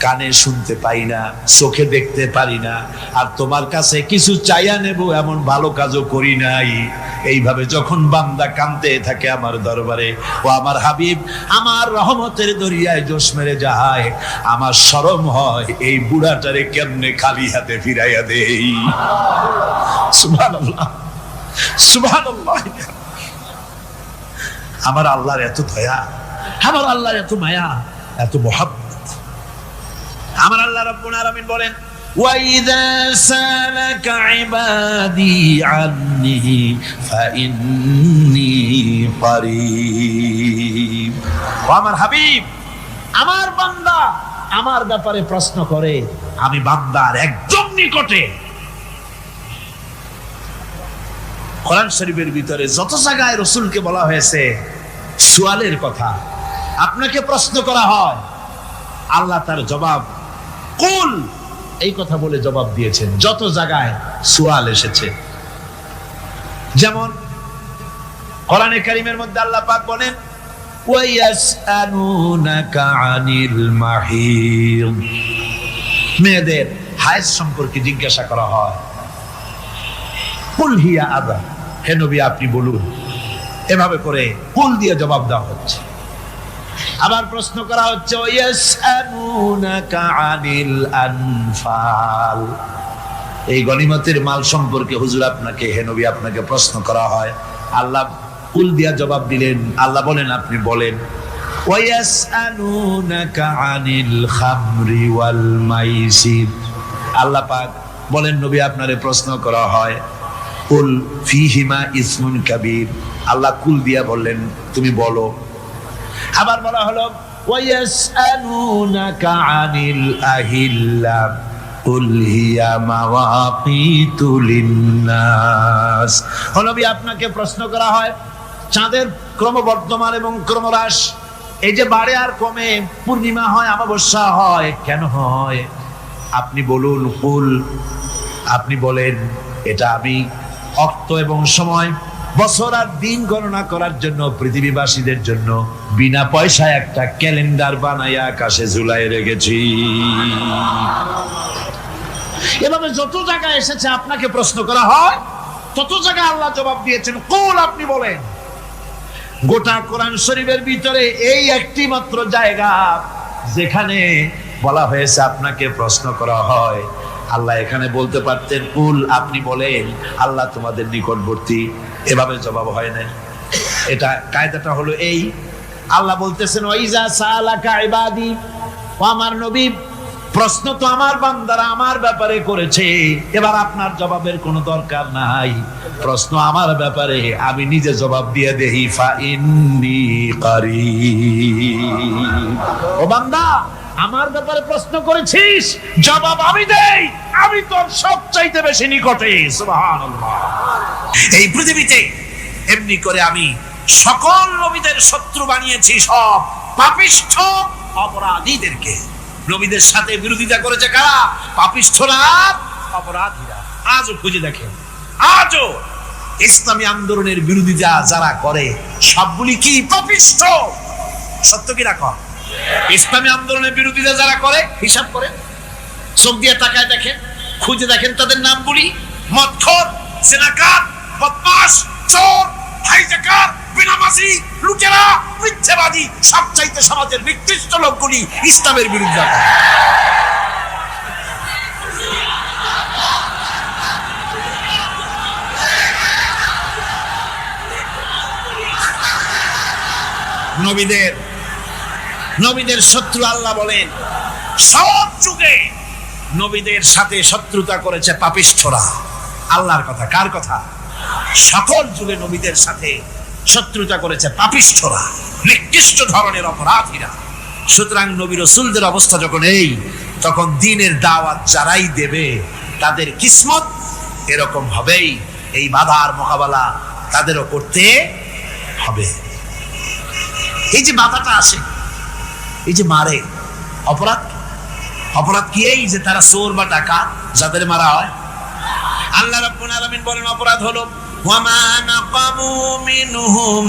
কানে শুনতে পাই না, চোখে দেখতে পারি না, আর তোমার কাছে কিছু চাইয়া নেব এমন ভালো কাজও করি নাই। এইভাবে যখন বান্দা কাঁদতে থাকে আমার দরবারে, ও আমার হাবিব আমার রহমতের দরিয়ায় জোশ মেরে যায়, আমার শরম হয় এই বুড়াটারে কেমনে খালি হাতে ফিরাইয়া দেই। সুবহানাল্লাহ, সুবহানাল্লাহ। আমার আল্লাহর এত দয়া, আমার আল্লাহর এত মায়া, এত মহব্বত। আমার আল্লাহ রাব্বুল আলামিন বলেন, ওয়াইযা সালাকা ইবাদি আন্নী ফাইন্নী করিব। ও আমার হাবিব, আমার বান্দা আমার ব্যাপারে প্রশ্ন করে, আমি বান্দার একদম নিকটে। কোরআন শরীফের ভিতরে যত জায়গায় রাসূলকে বলা হয়েছে সুয়ালের কথা, আপনাকে প্রশ্ন করা হয়, আল্লাহ তার জবাব কুল এই কথা বলে জবাব দিয়েছেন। যত জায়গায় সুয়াল এসেছে, যেমন কোরআনে কারীমের মধ্যে আল্লাহ পাক বলেন, ওয়ায়াসআলুনাকা আনিল মাহিদ, মেয়েদের হায়েজ সম্পর্কে জিজ্ঞাসা করা হয়, কুল হিয়া আযা, হে নবী আপনি বলুন। এভাবে করে কুল দিয়ে জবাব দেওয়া হচ্ছে। আবার প্রশ্ন করা হচ্ছে, ওয়ায়াসআলুনাকা আনিল আনফাল, এই গনিমতের মাল সম্পর্কে হুজুর আপনাকে, হে নবী আপনাকে প্রশ্ন করা হয়। আল্লাহ কুল দিয়া জবাব দিলেন, আল্লাহ বলেন আপনি বলেন। ওয়ায়াসআলুনাকা আনিল খামরি ওয়াল মাইসির, আল্লাহ পাক বলেন নবী আপনারে প্রশ্ন করা হয়, কুল ফীহিমা ইসমুন কাবীর, আল্লাহ কুল দিয়া বললেন তুমি বলো। আবার বলা হলো, ওয়ায়াসআলুনাকা আনিল আহিল্লা কুল হিয়া মাওয়াকিতু লিন্নাস, নবী আপনাকে প্রশ্ন করা হয় চাঁদের ক্রমবর্ধমান এবং ক্রমহ্রাস, এই যে বাড়ে আর কমে, পূর্ণিমা হয় অমাবস্যা হয়, কেন হয় আপনি বলুন। কুল, আপনি বলেন এটা আমি অক্ত এবং সময়, বছর আর দিন গণনা করার জন্য পৃথিবীবাসীদের জন্য বিনা পয়সায় একটা ক্যালেন্ডার বানাইয়া আকাশে ঝুলাই রেখেছি। এভাবে যত জায়গায় এসেছে আপনাকে প্রশ্ন করা হয়, তত জায়গায় আল্লাহ জবাব দিয়েছেন কুল, আপনি বলেন। গোটা কোরআন শরীফের ভিতরে এই একটি মাত্র জায়গা যেখানে বলা হয়েছে আপনাকে প্রশ্ন করা হয়, আল্লাহ এখানে বলতে পারতেন কুল, আপনি বলেন, আল্লাহ তোমাদের নিকটবর্তী, এভাবে জবাব হয় না। এটা কায়দাটা হলো এই, আল্লাহ বলতেছেন ওয়াইজা সালাকা ইবাদি, ও আমার নবী, প্রশ্ন তো আমার বান্দারা আমার ব্যাপারে করেছে, এবার আপনার জবাবের কোনো দরকার নাই। প্রশ্ন আমার ব্যাপারে, আমি নিজে জবাব দিয়ে দেই, ফা ইন্নী কারীব। ও বান্দা, আমার ব্যাপারে প্রশ্ন করেছিস, জবাব আমি দেই, আমি তোর সবচাইতে বেশি নিকটে। সুবহানাল্লাহ। এই পৃথিবীতে এমনি করে আমি সকল নবীদের শত্রু বানিয়েছি, সব পাপিষ্ঠ অপরাধীদেরকে। নবীদের সাথে বিরোধিতা করেছে কারা? পাপিষ্ঠরা, অপরাধীরা। আজও খুঁজে দেখেন, আজও ইসলামী আন্দোলনের বিরোধিতা যারা করে সবগুলি কি পাপিষ্ঠ? সত্য কি রাখ? ইসলামী আন্দোলনের বিরোধিতা যারা করে হিসাব করে চোখ দিয়ে তাকায় দেখেন, খুঁজে দেখেন তাদের নামগুলি। মদখোর, জিনাকার, বদমাশ, চোর, হাইজাকার, বেনামাজি, লুটেরা, মিথ্যাবাদী, সবচাইতে সমাজের নিকৃষ্ট লোকগুলি ইসলামের বিরুদ্ধে। নবীদের শত্রু আল্লাহ বলেন, সব যুগে নবীদের সাথে শত্রুতা করেছে পাপিষ্ঠরা। আল্লাহর কথা, কার কথা? সকল যুগে নবীদের সাথে শত্রুতা করেছে পাপিষ্ঠরা, নিকৃষ্ট ধরনের অপরাধীরা। সুতরাং নবী রাসূলদের অবস্থা যখন এই, তখন দ্বীনের দাওয়াত যারাই দেবে তাদের কিসমত এরকম হবেই। এই বাধার মোকাবেলা তাদেরও করতে হবে। এই যে বাধাটা আসে, এই যে মারে, অপরাধ কি? এই যে তারা চোর বা ডাকাত, যাদের মারা হয়। আল্লাহ রাব্বুল আলামিন বলেন অপরাধ হলো ওয়ামা নাকামু মিনহুম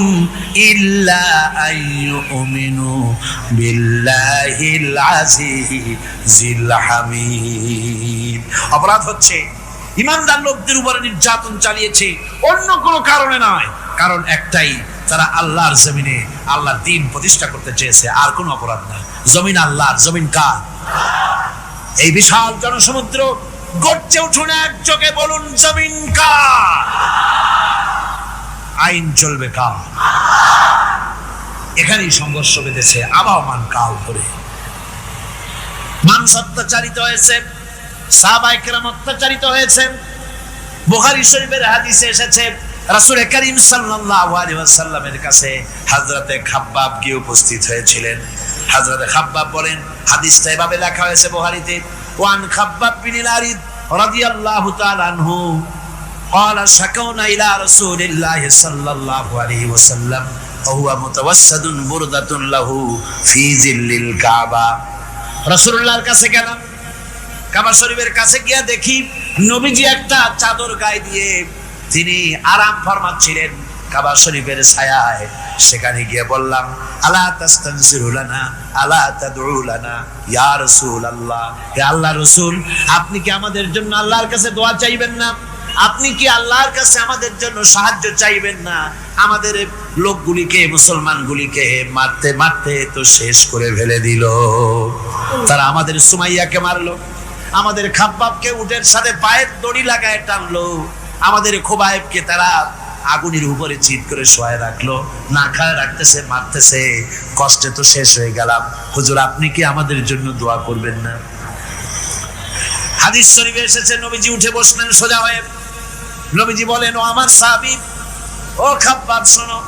ইল্লা আইয়ুমিনু বিল্লাহিল আজিজিল হামিদ। অপরাধ হচ্ছে ঈমানদার লোকদের উপরে নির্যাতন চালিয়েছে, অন্য কোনো কারণে নয়। কারণ একটাই, তারা আল্লাহর জমিনে আল্লাহর দ্বীন প্রতিষ্ঠা করতে চেয়েছে, আর কোনো অপরাধ নাই। জমিন আল্লাহর, জমিন কার? এই বিশাল জনসমুদ্র গর্জে উঠুন একযোগে, বলুন জমিন কার? আইন চলবে কার? এখানেই সংঘর্ষ বেঁধেছে আবহমান কাল ধরে। মানুষ অত্যাচারিত হয়েছে, সাহাবায়ে কেরাম অত্যাচারিত হয়েছেন। বুখারী শরীফের হাদিসে এসেছে, রাসূল করিম সাল্লাল্লাহু আলাইহি ওয়াসাল্লামের কাছে হযরতে খাব্বাব গিয়ে উপস্থিত হয়েছিলেন। হযরতে খাব্বাব বলেন, হাদিসটা এভাবে লেখা হয়েছে বুখারীতে, ওয়ান খাব্বাব বিন আরিদ রাদিয়াল্লাহু তাআলা আনহু قال شكونا الى رسول الله صلى الله عليه وسلم وهو متوسد بردة له في ظل الكعبة। রাসূলুল্লাহর কাছে গেলাম, কাবা শরীফের কাছে গিয়ে দেখি নবীজি একটা চাদর গায়ে দিয়ে তিনি আরাম ফরমাচ্ছিলেন কাবা শরীফের ছায়ায়। সেখানে গিয়ে বললাম, আলা তাস্তানসিরু লানা আলা তাদউ লানা ইয়া রাসূলুল্লাহ, হে আল্লাহর রাসূল, আপনি কি আমাদের জন্য আল্লাহর কাছে দোয়া চাইবেন না? আপনি কি আল্লাহর কাছে আমাদের জন্য সাহায্য চাইবেন না? আমাদের লোকগুলিকে, মুসলমানগুলিকে মারতে মারতে তো শেষ করে ফেলে দিল। তারা আমাদের সুমাইয়াকে মারলো, আমাদের খাব্বাবকে উটের সাথে পায়ের দড়ি লাগায় টানলো, আমাদের খোবায়েবকে তারা আগুনের উপরে চিৎ করে শোয়ায় রাখলো, না খায় রাখতেছে, মারতেছে, কষ্টে তো শেষ হয়ে গেলাম। হুজুর, আপনি কি আমাদের জন্য দোয়া করবেন না? হাদিস শরীফে এসেছে, নবীজি উঠে বসলেন সোজা হয়ে। নবীজি বলেন, ও আমার সাহাবী, ও খাব্বাব, শোনো,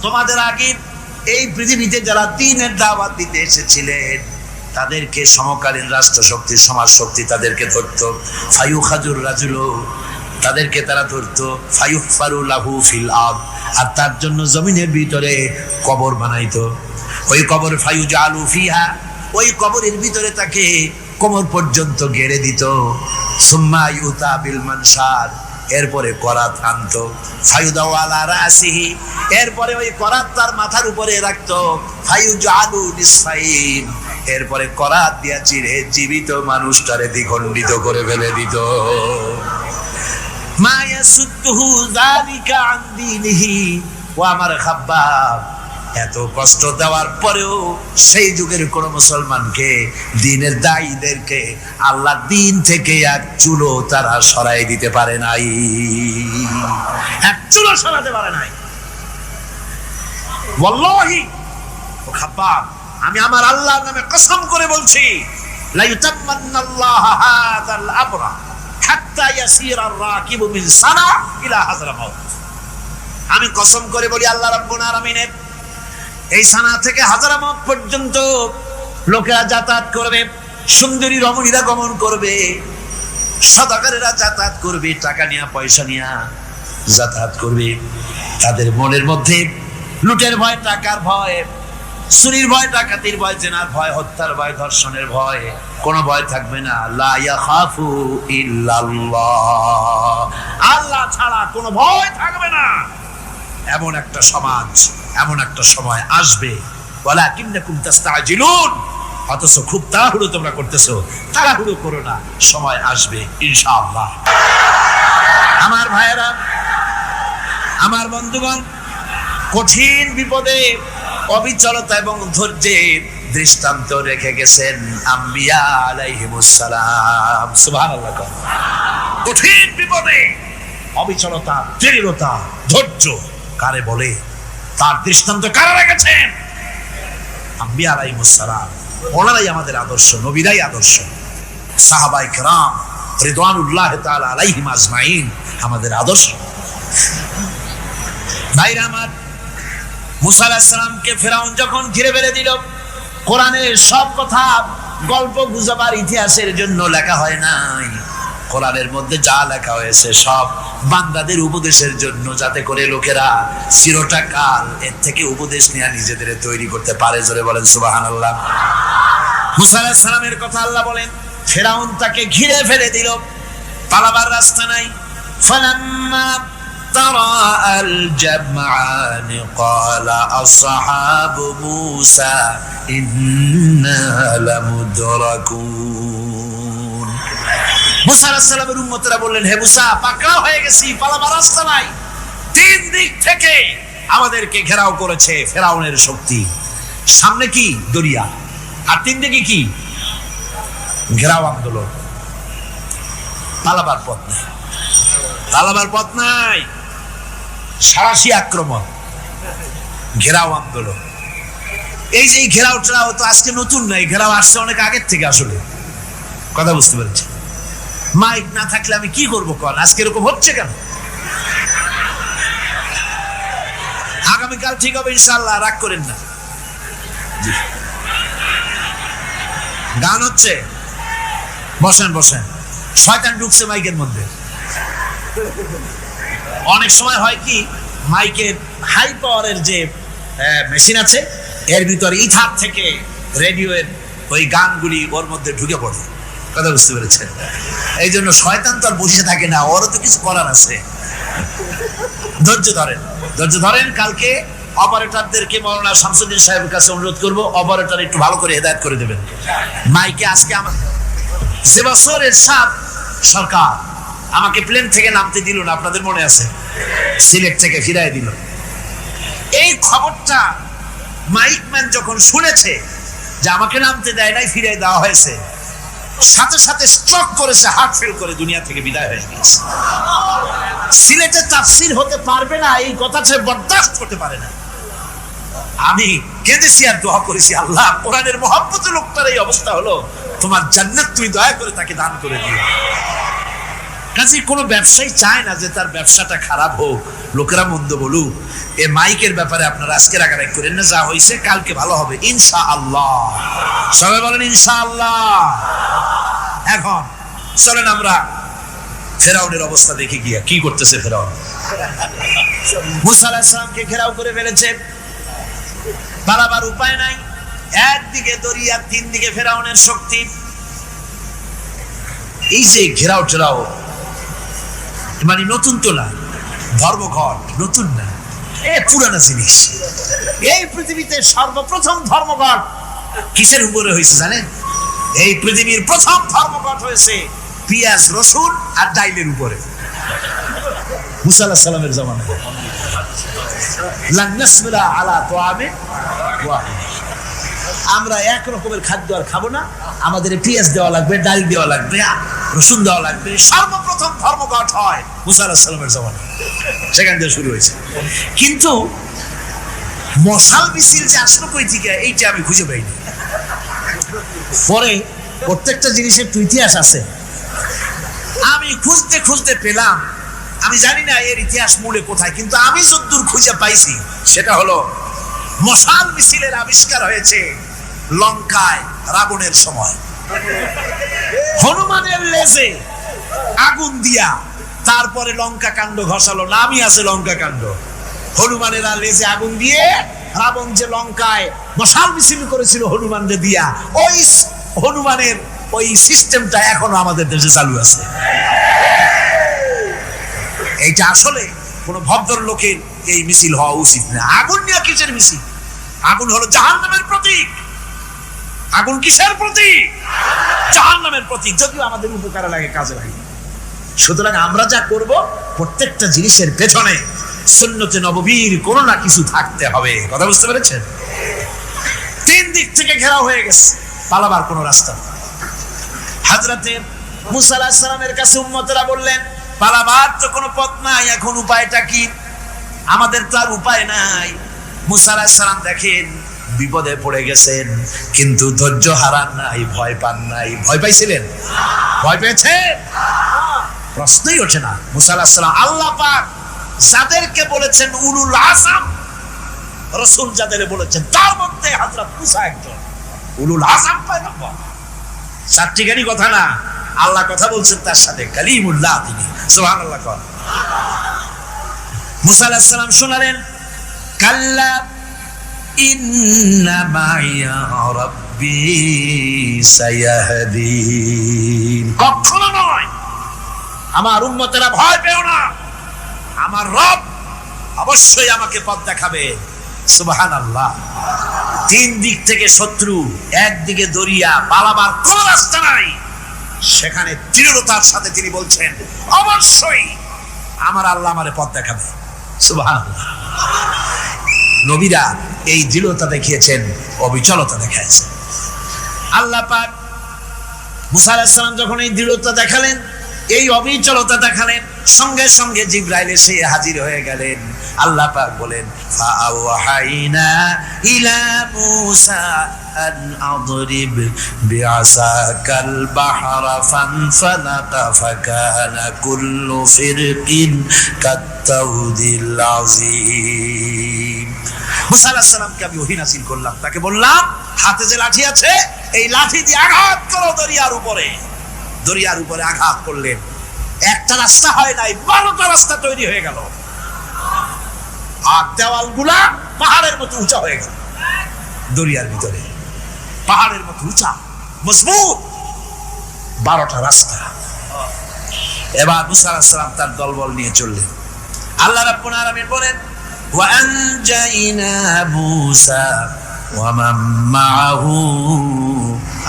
তোমাদের আগে এই পৃথিবীতে যারা দ্বীনের দাওয়াত দিতে এসেছিলেন তাদেরকে সমকালীন রাষ্ট্রশক্তি, সমাজ শক্তি তাদেরকে ধরতো। ফায়ুখাজুর রাজুলু, তাদেরকে তারা ধরতো। ফায়ুহফারু লাহু ফিল আরদ, আর তার জন্য জমিনের ভিতরে কবর বানাইতো। ওই কবর ফায়ুজালু ফিহা, ওই কবরের ভিতরে তাকে কোমর পর্যন্ত গেড়ে দিত। সুম্মা ইউতা বিল মানশার, এরপরে করাত আনতো। ফায়ুদাউ আলা রাসিহি, এরপরে ওই করাত তার মাথার উপরে রাখতো। ফায়ুজালু নিসফাইন, এরপরে করাত দিয়া চিরে জীবিত মানুষটারে দ্বিখণ্ডিত করে ফেলে দিত। মা ইয়াসুদ্দুহু যালিকা আন দীনিহি। ও আমার খাব্বাব, এত কষ্ট দেওয়ার পরেও সেই যুগের কোন মুসলমানকে, দ্বীনের দায়ীদেরকে আল্লাহ দ্বীন থেকে এক চুলো তারা সরাই দিতে পারে নাই, এক চুলো সরাতে পারে নাই। ওয়াল্লাহি, ও খাব্বাব, আমি আমার আল্লাহর নামে কসম করে বলছি, লা ইউতাম্মান্নাল্লাহু হাযাল আমরা হাত্তা ইয়াসিরা আর-রাকিবু মিন সানা ইলা হাযরামাউত। আমি কসম করে বলি, আল্লাহ রাব্বুল আলামিনের এই সানা থেকে হাযরামাউত পর্যন্ত লোকেরা যাতায়াত করবে, সুন্দরী রমণীরা গমন করবে, সদাগরেরা যাতায়াত করবে, টাকা নিয়ে পয়সা নিয়ে যাতায়াত করবে। তাদের মনের মধ্যে লুটের ভয়, টাকার ভয়, চুরির ভয়, ডাকাতির ভয়, জেনার ভয়, হত্যার ভয়, ধর্ষণের ভয়, কোনো ভয় থাকবে না। লা ইয়াখাফু ইল্লাল্লাহ, আল্লাহ ছাড়া কোনো ভয় থাকবে না। এমন একটা সমাজ, এমন একটা সময় আসবে। ওয়ালাকিন্নাকুম তাস্তাজিলুন, অথচ খুব তাড়াহুড়ো তোমরা করতেছো। তাড়াহুড়ো করো না, সময় আসবে ইনশাআল্লাহ। আমার ভাইয়েরা, আমার বন্ধুগণ, কঠিন বিপদে অবিচলতা এবং ধৈর্যের দৃষ্টান্ত রেখে গেছেন আম্বিয়া আলাইহিমুস সালাম। সুবহানাল্লাহ। কঠিন বিপদে অবিচলতা, দৃঢ়তা, ধৈর্য কারে বলে, তার দৃষ্টান্ত কারা রেখেছেন? আম্বিয়া আলাইহিমুস সালাম। ওনারাই আমাদের আদর্শ, নবীরাই আদর্শ। সাহাবায়ে কেরাম রিদওয়ানুল্লাহি তাআলা আলাইহিম আজমাইন আমাদের আদর্শ। ভাইরা আমার, মুসা আলাইহিস সালামকে ফেরাউন যখন ঘিরে ফেলে দিল, কোরআনের সব কথা গল্প গুজবার ইতিহাসের জন্য লেখা হয় নাই। কোরআনের মধ্যে যা লেখা হয়েছে সব বান্দাদের উপদেশের জন্য, যাতে করে লোকেরা চিরটা কাল এর থেকে উপদেশ নিয়ে নিজেদের তৈরি করতে পারে। জোরে বলেন সুবহানাল্লাহ। মুসা আলাইহিস সালামের কথা আল্লাহ বলেন, ফেরাউন তাকে ঘিরে ফেলে দিল, পালাবার রাস্তা নাই। ফালাম্মা تراءى الجمعان قال أصحاب موسى إنا لمدركون। মুসা আলাইহিস সালামের উম্মতরা বললেন, হে মুসা, পাকড়াও হয়ে গেছি, পালাবার রাস্তা নাই। তিন দিক থেকে আমাদেরকে ঘেরাও করেছে ফেরাউনের শক্তি। সামনে কি? দরিয়া, আর তিন দিকে কি? ঘেরাও আন্দোলন। পালাবার পথ নাই, পালাবার পথ নাই। সারাশি আক্রমণ, ঘেরাও আন্দোলন। এই যে ঘেরাও টেরাও তো আজকে নতুন নাই, ঘেরাও আসছে অনেক আগের থেকে। আসলে কথা বুঝতে পেরেছি। মাইক না থাকলে আমি কি করবো কল? আজকে এরকম হচ্ছে কেন? আগামীকাল ঠিক হবে ইনশাআল্লাহ, রাগ করেন না। গান হচ্ছে, বসেন বসেন। শয়তান ঢুকছে মাইকের মধ্যে। অনেক সময় হয় কি, মাইকের হাই পাওয়ারের যে মেশিন আছে, এর ভিতরে ইথার থেকে রেডিওর ওই গানগুলি ওর মধ্যে ঢুকে পড়ে। কথা বুঝতে পেরেছেন? এই জন্য শয়তান তো আর বসে থাকে না, ওরও তো কিছু করার আছে। ধৈর্য ধরেন, ধৈর্য ধরেন। কালকে অপারেটরদেরকে মাওলানা শামসুদ্দিন সাহেবের কাছে অনুরোধ করবো, অপারেটর একটু ভালো করে হেদায়েত করে দেবেন মাইকে। আজকে আমার যে বছর এরশাদ সরকার আমাকে প্লেন থেকে নামতে দিল না, আপনাদের মনে আছে? সিলেট থেকে ফিরাই দিল। এই খবরটা মাইকম্যান যখন শুনেছে যে আমাকে নামতে দেয় নাই, ফিরাই দেওয়া হয়েছে, সাথে সাথে স্ট্রোক করেছে, হার্ট ফেল করে দুনিয়া থেকে বিদায় হয়ে গেছে। সিলেটে তাফসীর হতে পারবে না, এই কথা সে বরদাস্ত করতে পারে না। আমি কেঁদেছি আর দোয়া করেছি, আল্লাহ, কোরআনের মহব্বতে লোকটার এই অবস্থা হলো, তোমার জান্নাত তুমি দয়া করে তাকে দান করে দিও। কাজে কোনো ব্যবসায়ী চায় না যে তার ব্যবসাটা খারাপ হোক, লোকেরা মন্দ বলুক। এ মাইকের ব্যাপারে আপনারা আজকে রাগারাগ করেন না, যা হয়েছে কালকে ভালো হবে ইনশাআল্লাহ। সবাই বলেন ইনশাআল্লাহ। এখন চলেন আমরা ফেরাউনের অবস্থা দেখে গিয়া কি করতেছে ফেরাউন। মুসা আলাইহিস সালামকে ঘেরাও করে ফেলেছে, পালাবার উপায় নাই। একদিকে দরিয়া, তিন দিকে ফেরাউনের শক্তি। এই যে ঘেরাও টেরাও মানে নতুন তো না, ধর্মঘট নতুন না, এ পুরানা জিনিস। এই পৃথিবীতে সর্বপ্রথম ধর্মঘট কিসের উপরে হয়েছে জানেন? এই পৃথিবীর প্রথম ধর্মঘট হয়েছে পেঁয়াজ, রসুন আর ডাইলের উপরে। মুসা আলাইহিস সালামের জামানায় লান নাসবিরা আলা তুআমিন ওয়াহিদ, আমরা এক রকমের খাদ্য আর খাবো না, আমাদের পেঁয়াজ দেওয়া লাগবে, ডাল দেওয়া লাগবে, রসুন দেওয়া লাগবে। সর্বপ্রথম ধর্মঘট হয় মুসা আলাইহিস সালামের জামানায়, সেখান থেকে শুরু হয়েছে। কিন্তু মশাল মিছিল যে আসলো কই থেকে এইটা আমি খুঁজে পাইনি। পরে প্রত্যেকটা জিনিসের একটু ইতিহাস আছে, আমি খুঁজতে খুঁজতে পেলাম। আমি জানি না এর ইতিহাস মূলে কোথায়, কিন্তু আমি যতদূর খুঁজে পাইছি সেটা হলো মশাল মিছিলের আবিষ্কার হয়েছে লঙ্কায় রাবণের সময়। হনুমানের লেজে আগুন দিয়া তারপরে লঙ্কা কাণ্ড ঘষালো, নামই আছে লঙ্কা কাণ্ড। হনুমানেরা লেজে আগুন দিয়ে রাবণ যে লঙ্কায় মশাল মিছিল করেছিল হনুমানকে দিয়া, ওই হনুমানের ওই সিস্টেমটা এখনো আমাদের দেশে চালু আছে। এইটা আসলে কোন ভদ্রলোকের এই মিছিল হওয়া উচিত না। আগুন নিয়ে কিসের মিছিল? আগুন হলো জাহান্নামের প্রতীক। আগুন কিসের প্রতীক? জাহান্নামের প্রতীক। যদিও আমাদের উপকারে লাগে, কাজে লাগে। সুতরাং আমরা যা করব প্রত্যেকটা জিনিসের পেছনে সুন্নতে নববীর কোনো না কিছু থাকতে হবে। কথা বুঝতে পেরেছেন? তিন দিক থেকে ঘেরাও হয়ে গেছে, পালাবার কোনো রাস্তা নেই। হযরতে মুসা আলাইহিস সালামের কাছে উম্মতেরা বললেন, পালাবার তো কোনো পথ নাই, এখন উপায়টা কি? আমাদের তো আর উপায় নাই। মুসা আলাইহিস সালাম দেখেন বিপদে পড়ে গেছেন, কিন্তু ধৈর্য হারান নাই, ভয় পান নাই। ভয় পাইছিলেন? ভয় পেয়েছেন? প্রশ্নই ওঠে না। মুসা আলাইহিস সালাম আল্লাহ পাক যাদেরকে বলেছেন উলুল আযম, রাসূল যাদের বলেছেন তার মধ্যে হযরত মুসা একজন উলুল আযম পয়গম্বর। চারটিখানি কথা না, আল্লাহ কথা বলছেন তার সাথে, কালিমুল্লাহ তিনি। সুবহানাল্লাহ। মুসা আলাইহিস সালাম শোনালেন, কাল্লা ইন্না মাইয়া রাব্বি সায়াহদিন। কখনো নয়, আমার উম্মতেরা ভয় পেও না, আমার রব অবশ্যই আমাকে পথ দেখাবে। সুবহানাল্লাহ। তিন দিক থেকে শত্রু, একদিকে দরিয়া, পালাবার কোন রাস্তা নাই। সেখানে দৃঢ়তার সাথে তিনি বলছেন, অবশ্যই আমার আল্লাহ আমারে পথ দেখাবে। সুবহানাল্লাহ। নবীরা এই দৃঢ়তা দেখিয়েছেন, অবিচলতা দেখাইছেন। আল্লাহ পাক মুসা আলাইহিস সালাম যখন এই দৃঢ়তা দেখালেন, এই অবিচলতা দেখালেন, সঙ্গে সঙ্গে জিবরাইল এসে হাজির হয়ে গেলেন। আল্লাহ পাক বলেন, ফাআওহাইনা ইলা মুসা আন আদরিব বিআসাকাল বাহরা ফানফালাকা ফাকানা কুল্লু ফিরকিন কাত্তাউদিল আযীম। মুসা আলাইহিস সালামকে আমি ওহী নাযিল করলাম, তাকে বললাম হাতে যে লাঠি আছে এই লাঠি দিয়ে আঘাত করো দরিয়ার উপরে। দরিয়ার উপরে আঘাত করলেন, একটা রাস্তা হয় নাই, 12টা রাস্তা তৈরি হয়ে গেল। আর দেওয়ালগুলা পাহাড়ের মতো উঁচা হয়ে গেল। দরিয়ার ভিতরে পাহাড়ের মতো উঁচা মজবুত 12টা রাস্তা। এবার মুসা আলাইহিস সালাম তার দলবল নিয়ে চললেন। আল্লাহ রাব্বুল আলামিন বলেন, ওয়া আনজাইনা মুসা ওয়া মান মাআহু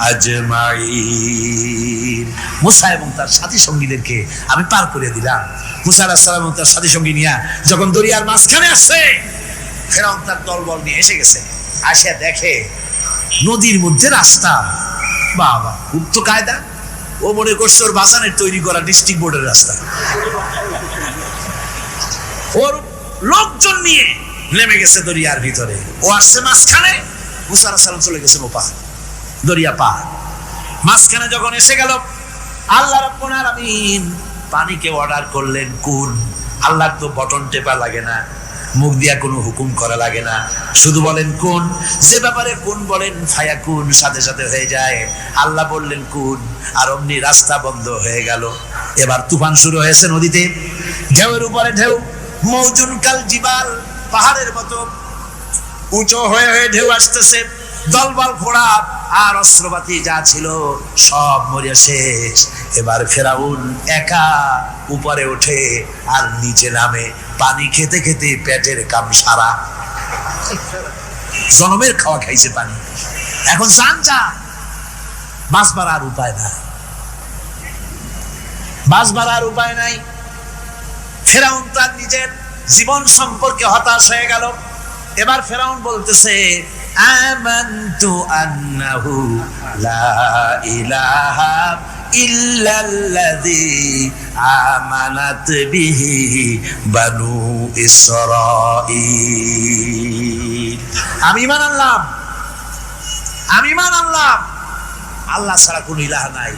আজমাইন। মুসা এবং তার সাথী সঙ্গীদেরকে আমি পার করে দিলাম। মুসা আলাইহিস সালাম এবং তার সাথী সঙ্গী নিয়ে যখন দরিয়ার মাঝখানে আসছে, ফেরাউন তার দলবল নিয়ে এসে গেছে। আসে দেখে নদীর মধ্যে রাস্তা। বাবা, খুব তো কায়দা। ও মনে করছে ওর বাজানের তৈরি করা ডিস্ট্রিক্ট বোর্ডের রাস্তা। ওর লোকজন নিয়ে নেমে গেছে দরিয়ার ভিতরে। ও আসছে মাঝখানে, মুসা আলাইহিস সালাম চলে গেছেন ওপার, দরিয়া পার। মাঝখানে যখন এসে গেল, আল্লাহ রাব্বুল আলামিন পানিকে অর্ডার করলেন কুন। আল্লাহর তো বটন টেপা লাগে না, মুখ দিয়া কোনো হুকুম করা লাগে না, শুধু বলেন কুন। যে ব্যাপারে কুন বলেন ফায়াকুন, সাথে সাথে হয়ে যায়। আল্লাহ বললেন কুন, আর অমনি রাস্তা বন্ধ হয়ে গেল। এবার তুফান শুরু হয়েছে নদীতে, ঢেউয়ের উপরে ঢেউ, মৌজুন কাল জিবাল, পাহাড়ের মতো উঁচু হয়ে হয়ে ঢেউ আসতেছে। দলবল ঘোড়া আর অস্ত্রপাতি যা ছিল সব মরিয়া শেষ। এবার ফেরাউন একা উপরে ওঠে আর নিচে নামে, পানি খেতে খেতে পেটের কাম সারা। জনমের খাওয়া খাইছে পানি, এখন চান চা। বাঁচবার আর উপায় নাই, বাঁচবার আর উপায় নাই। ফেরাউন তার নিজের জীবন সম্পর্কে হতাশ হয়ে গেল। এবার ফেরাউন বলতেছে, আমানতু আন্নাহু লা ইলাহা ইল্লাল্লাযী আমানাত বিহি বানু ইসরাঈল। আমি ঈমান আনলাম, আমি ঈমান আনলাম আল্লাহ ছাড়া কোনো ইলাহ নাই।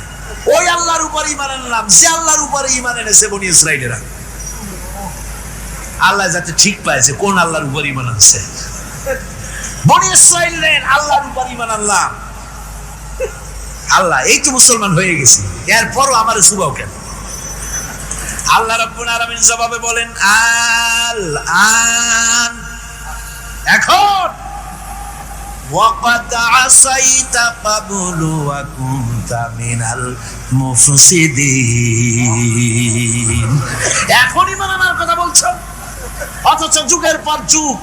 ওই আল্লাহর উপর ঈমান আনলাম যে আল্লাহর উপরে ঈমান এনেছে বনি ইসরাঈলেরা। আল্লাহ যাতে ঠিক পাইছে কোন আল্লাহর উপর ঈমান আনছে। বনি ইসরাঈলের আল্লাহর উপর ঈমান আনলাম। আল্লাহ এই তো মুসলমান হয়ে গেছি, এরপরও আমার সুবাও কেন? আল্লাহ রাব্বুল আলামিন জবাবে বলেন, আল আন, এখন ওয়াকাদ আসাইতা ক্বাবলু ওয়া কুনতা মিনাল মুফসিদিন। এখনই ঈমান আনার কথা বলছো, অথচ যুগের পর যুগ,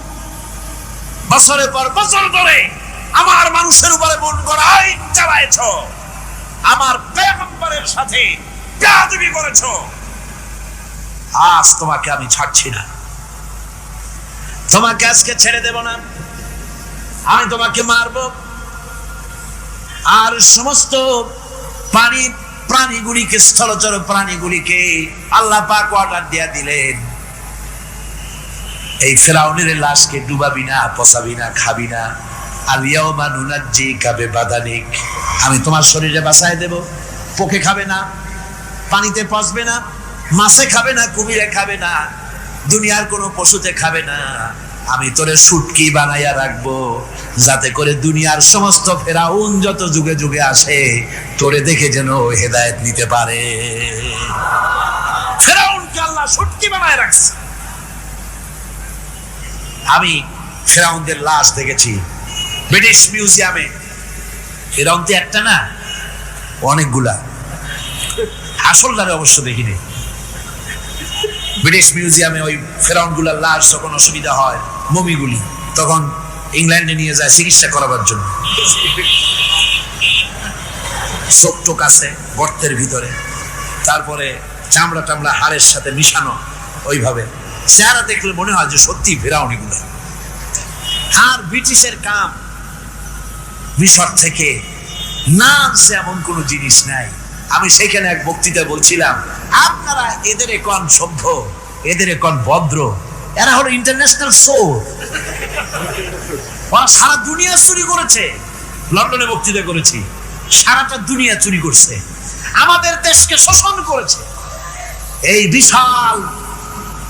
বছরের পর বছর ধরে আমার মানুষের উপরে মন গড়া আইন চালাইছো, আমার পয়গম্বরের সাথে বেয়াদবি করেছো। আজ তোমাকে আমি ছাড়ছি না, তোমাকে আজকে ছেড়ে দেব না, আমি তোমাকে মারব। আর সমস্ত প্রাণীগুলিকে, স্থলচর প্রাণীগুলিকে আল্লাহ পাক অর্ডার দিয়া দিলেন, এই ফেরাউনের লাশকে ডুবাবি না, পচাবি না, খাবি না। আল ইয়াউমা নুনাজ্জিকা বিবাদানিক, আমি তোমার শরীরে বাঁচায় দেব। পোকে খাবে না, পানিতে পচবে না, মাছে খাবে না, কুমিরে খাবে না, দুনিয়ার কোনো পশুতে খাবে না। আমি তোরে শুটকি বানাইয়া রাখবো, যাতে করে দুনিয়ার সমস্ত ফেরাউন যত যুগে যুগে আসে তোরে দেখে যেন হেদায়েত নিতে পারে। ফেরাউনকে আল্লাহ শুটকি বানায় রাখছে। আমি ফেরাউনদের লাশ দেখেছি ব্রিটিশ মিউজিয়ামে। ফেরাউন তো একটা না, অনেকগুলা। আসলটারে অবশ্য দেখিনি। ব্রিটিশ মিউজিয়ামে ওই ফেরাউনগুলার লাশ যখন অসুবিধা হয়, মমিগুলি, তখন ইংল্যান্ডে নিয়ে যায় চিকিৎসা করাবার জন্য। চোখ টোক আছে গর্তের ভিতরে, তারপরে চামড়া টামড়া হাড়ের সাথে মিশানো, ওইভাবে চেহারা দেখলে মনে হয় যে সত্যি ফেরাউনিগুলো। আর ব্রিটিশের কাম মিশর থেকে না আনছে এমন কোনো জিনিস নাই। আমি সেখানে এক বক্তৃতা বলছিলাম, আপনারা এদের এখন সভ্য, এদের এখন ভদ্র, এরা হলো ইন্টারন্যাশনাল চোর। সারা দুনিয়া চুরি করেছে। লন্ডনে বক্তৃতা করেছি, সারাটা দুনিয়া চুরি করছে, আমাদের দেশকে শোষণ করেছে। এই বিশাল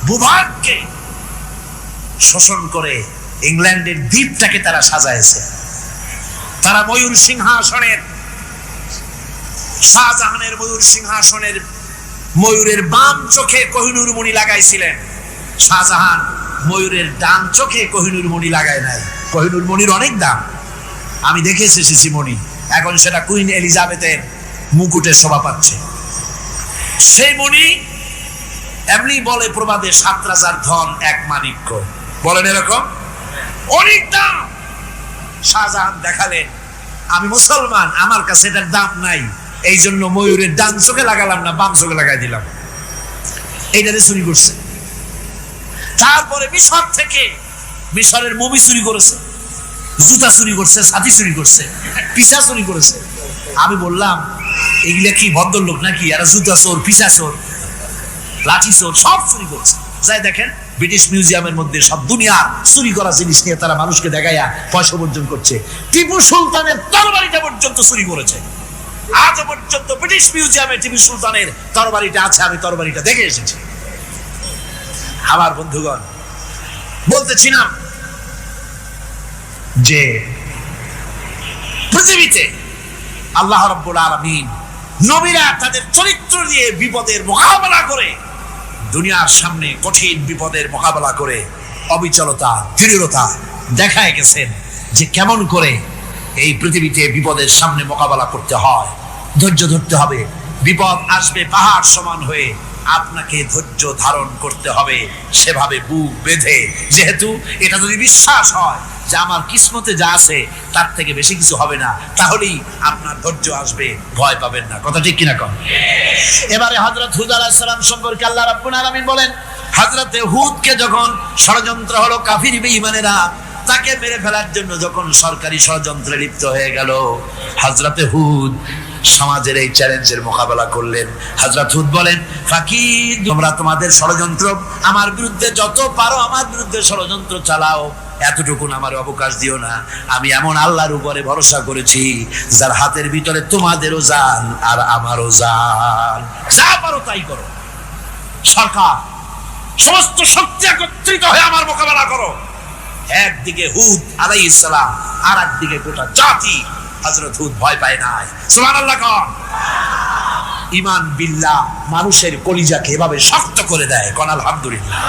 ভূভাগকে শোষণ করে ইংল্যান্ডের দ্বীপটাকে তারা সাজাইছে। তারা ময়ূর সিংহাসনের, শাহজাহানের ময়ূর সিংহাসনের ময়ূরের বাম চোখে কোহিনূর মণি লাগাইছিলেন। শাহজাহান ময়ূরের ডান চোখে কোহিনূর মণি লাগায় নাই। কোহিনূর মণির অনেক দাম, আমি দেখে এসেছি মণি। এখন সেটা কুইন এলিজাবেথের মুকুটে শোভা পাচ্ছে। সেই মণি এমনি বলে প্রবাদে, 7 রাজার ধন এক মানিক্য, বলেন এরকম অনেক দাম। শাহজাহান দেখালেন, আমি মুসলমান, আমার কাছে এটার দাম নাই, এই জন্য ময়ূরের ডান চোখে লাগালাম না, বাম চোখে লাগাই দিলাম। এইটাতে চুরি করছে। তারপরে মিশর থেকে, মিশরের মমি চুরি করেছে, জুতা চুরি করছে, ছাতি চুরি করছে, পিসা চুরি করেছে। আমি বললাম, এগুলা কি ভদ্রলোক নাকি? এরা জুতা চোর, পিসা চোর, লাঠি চোর, সব চুরি করছে। যাই দেখেন ব্রিটিশ মিউজিয়ামের মধ্যে সব দুনিয়ার চুরি করা জিনিস নিয়ে তারা মানুষকে দেখাইয়া পয়সা অর্জন করছে। টিপু সুলতানের তরবারিটা পর্যন্ত চুরি করেছে। আজ পর্যন্ত ব্রিটিশ মিউজিয়ামে টিপু সুলতানের তরবারিটা আছে, আমি তরবারিটা দেখে এসেছি। আমার বন্ধুগণ, বলতেছিলাম যে পৃথিবীতে আল্লাহ রাব্বুল আলামিন নবীরা তাদের চরিত্র দিয়ে বিপদের মোকাবেলা করে, দুনিয়ার সামনে কঠিন বিপদের মোকাবেলা করে অবিচলতা, দৃঢ়তা দেখায় গেছেন যে কেমন করে এই পৃথিবীতে বিপদের সামনে মোকাবেলা করতে হয়। ধৈর্য ধরতে হবে, বিপদ আসবে পাহাড় সমান হয়ে, আপনাকে ধৈর্য ধারণ করতে হবে সেভাবে বুক বেঁধে। যেহেতু এটা যদি বিশ্বাস হয় যে আমার কিসমতে যা আছে তার থেকে বেশি কিছু হবে না, তাহলেই আপনার ধৈর্য আসবে, ভয় পাবেন না। কথা ঠিক কিনা কন? এবারে হযরত হুদ আলাইহিস সালাম সম্পর্কে আল্লাহ রাব্বুল আলামিন বলেন, হযরতে হুদকে যখন ষড়যন্ত্র হলো, কাফির বেঈমানেরা তাকে মেরে ফেলার জন্য যখন সরকারি ষড়যন্ত্রে লিপ্ত হয়ে গেল, হযরতে হুদ সমাজের এই চ্যালেঞ্জের মোকাবেলা করলেন। হযরত হুদ বলেন, ফাকির, তোমরা তোমাদের ষড়যন্ত্র আমার বিরুদ্ধে যত পারো আমার বিরুদ্ধে ষড়যন্ত্র চালাও, এতটুকু আমার অবকাশ দিও না। আমি এমন আল্লাহর উপরে ভরসা করেছি যার হাতের ভিতরে তোমাদেরও জান আর আমারও জান। যা পারো তাই করো। সরকার, সমস্ত শক্তি একত্রিত হয়ে আমার মোকাবেলা করো। একদিকে হুদ আলাইহিস সালাম, আর একদিকে গোটা জাতি। হযরত হুদ ভয় পায় নাই। সুবহানাল্লাহ। কোন ঈমান বিল্লাহ মানুষের কলিজাকে এভাবে শক্ত করে দেয়। কোন আলহামদুলিল্লাহ।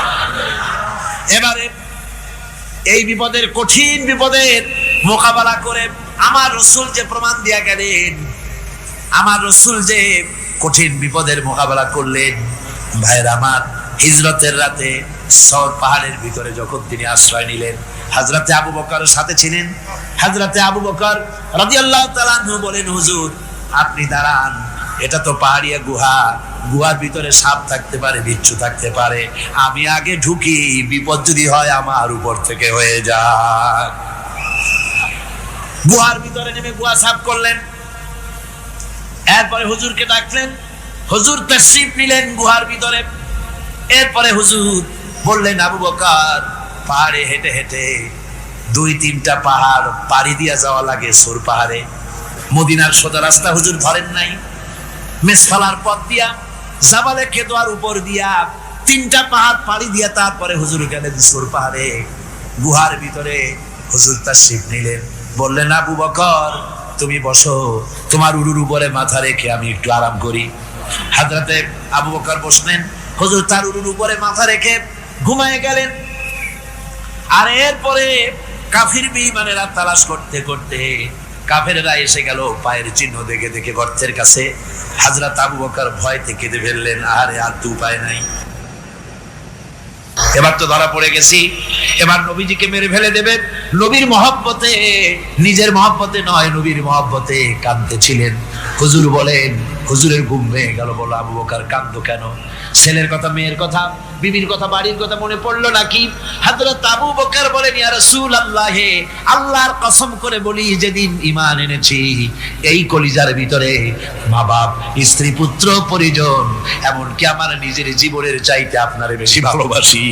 এবারে এই বিপদের, কঠিন বিপদের মোকাবেলা করে আমার রাসূল যে প্রমাণ দিয়া গেলেন, আমার রাসূল যে কঠিন বিপদের মোকাবেলা করলেন, ভাইরা আমার, হিজরতের রাতে সওর পাহাড়ের ভিতরে যখন তিনি আশ্রয় নিলেন, হযরতে আবু বকরের সাথে ছিলেন। হযরতে আবু বকর রাদিয়াল্লাহু তাআলা আনহু বলেন, হুজুর আপনি দাঁড়ান, এটা তো পাহাড়িয়া গুহা, গুহার ভিতরে সাপ থাকতে পারে, বিচ্ছু থাকতে পারে, আমি আগে ঢুকি, বিপদ যদি হয় আমার উপর থেকে হয়ে যাক। গুহার ভিতরে নেমে গুহা সাফ করলেন। এরপরে হুজুরকে ডাকলেন, হুজুর তাশরীফ নিলেন গুহার ভিতরে। এরপরে হুজুর বললেন, আবু বকর, পাহাড়ে হেঁটে হেঁটে 2-3টা পাহাড় পাড়ি দিয়া যাওয়া লাগে সূর পাহাড়ে। মদিনার সোজা রাস্তা হুজুর ধরেন নাই, মেসফালার পথ দিয়া জাবালে কেদোয়ার উপর দিয়া 3টা পাহাড় পাড়ি দিয়া তারপরে হুজুর গেলেন সূর পাহাড়ে। গুহার ভিতরে হুজুর তাশরীফ নিলেন। বললেন, আবু বকর তুমি বসো, তোমার উরুর উপরে মাথা রেখে আমি একটু আরাম করি। হযরতে আবু বকর বসলেন, হুজুর তার উরুর উপরে মাথা রেখে ঘুমায় গেলেন। আর এরপরে কাফির বেঈমানেরা তালাশ করতে করতে কাফেররা এসে গেল পায়ের চিহ্ন দেখে দেখে গর্তের কাছে। হযরত আবু বকর ভয়তে কেঁদে ফেললেন, আরে আর তো উপায় নাই, এবার তো ধরা পড়ে গেছি, এবার নবীজিকে মেরে ফেলে দেবে। নবীর মহব্বতে, নিজের মহব্বতে নয়, নবীর মহব্বতে কাঁদতেছিলেন। হুজুর বলেন, হুজুরের ঘুম ভেঙে গেল। বলো, আবু বকর কাঁদো কেন? ছেলের কথা, মেয়ের কথা, বিবির কথা, বাড়ির কথা মনে পড়লো নাকি? হযরত আবু বকর বলেন, ইয়া রাসূলুল্লাহ, আল্লাহর কসম করে বলি, যেদিন ঈমান এনেছি এই কলিজার ভিতরে মা বাপ, স্ত্রী, পুত্র, পরিজন, এমনকি আমার নিজের জীবনের চাইতে আপনারে বেশি ভালোবাসি।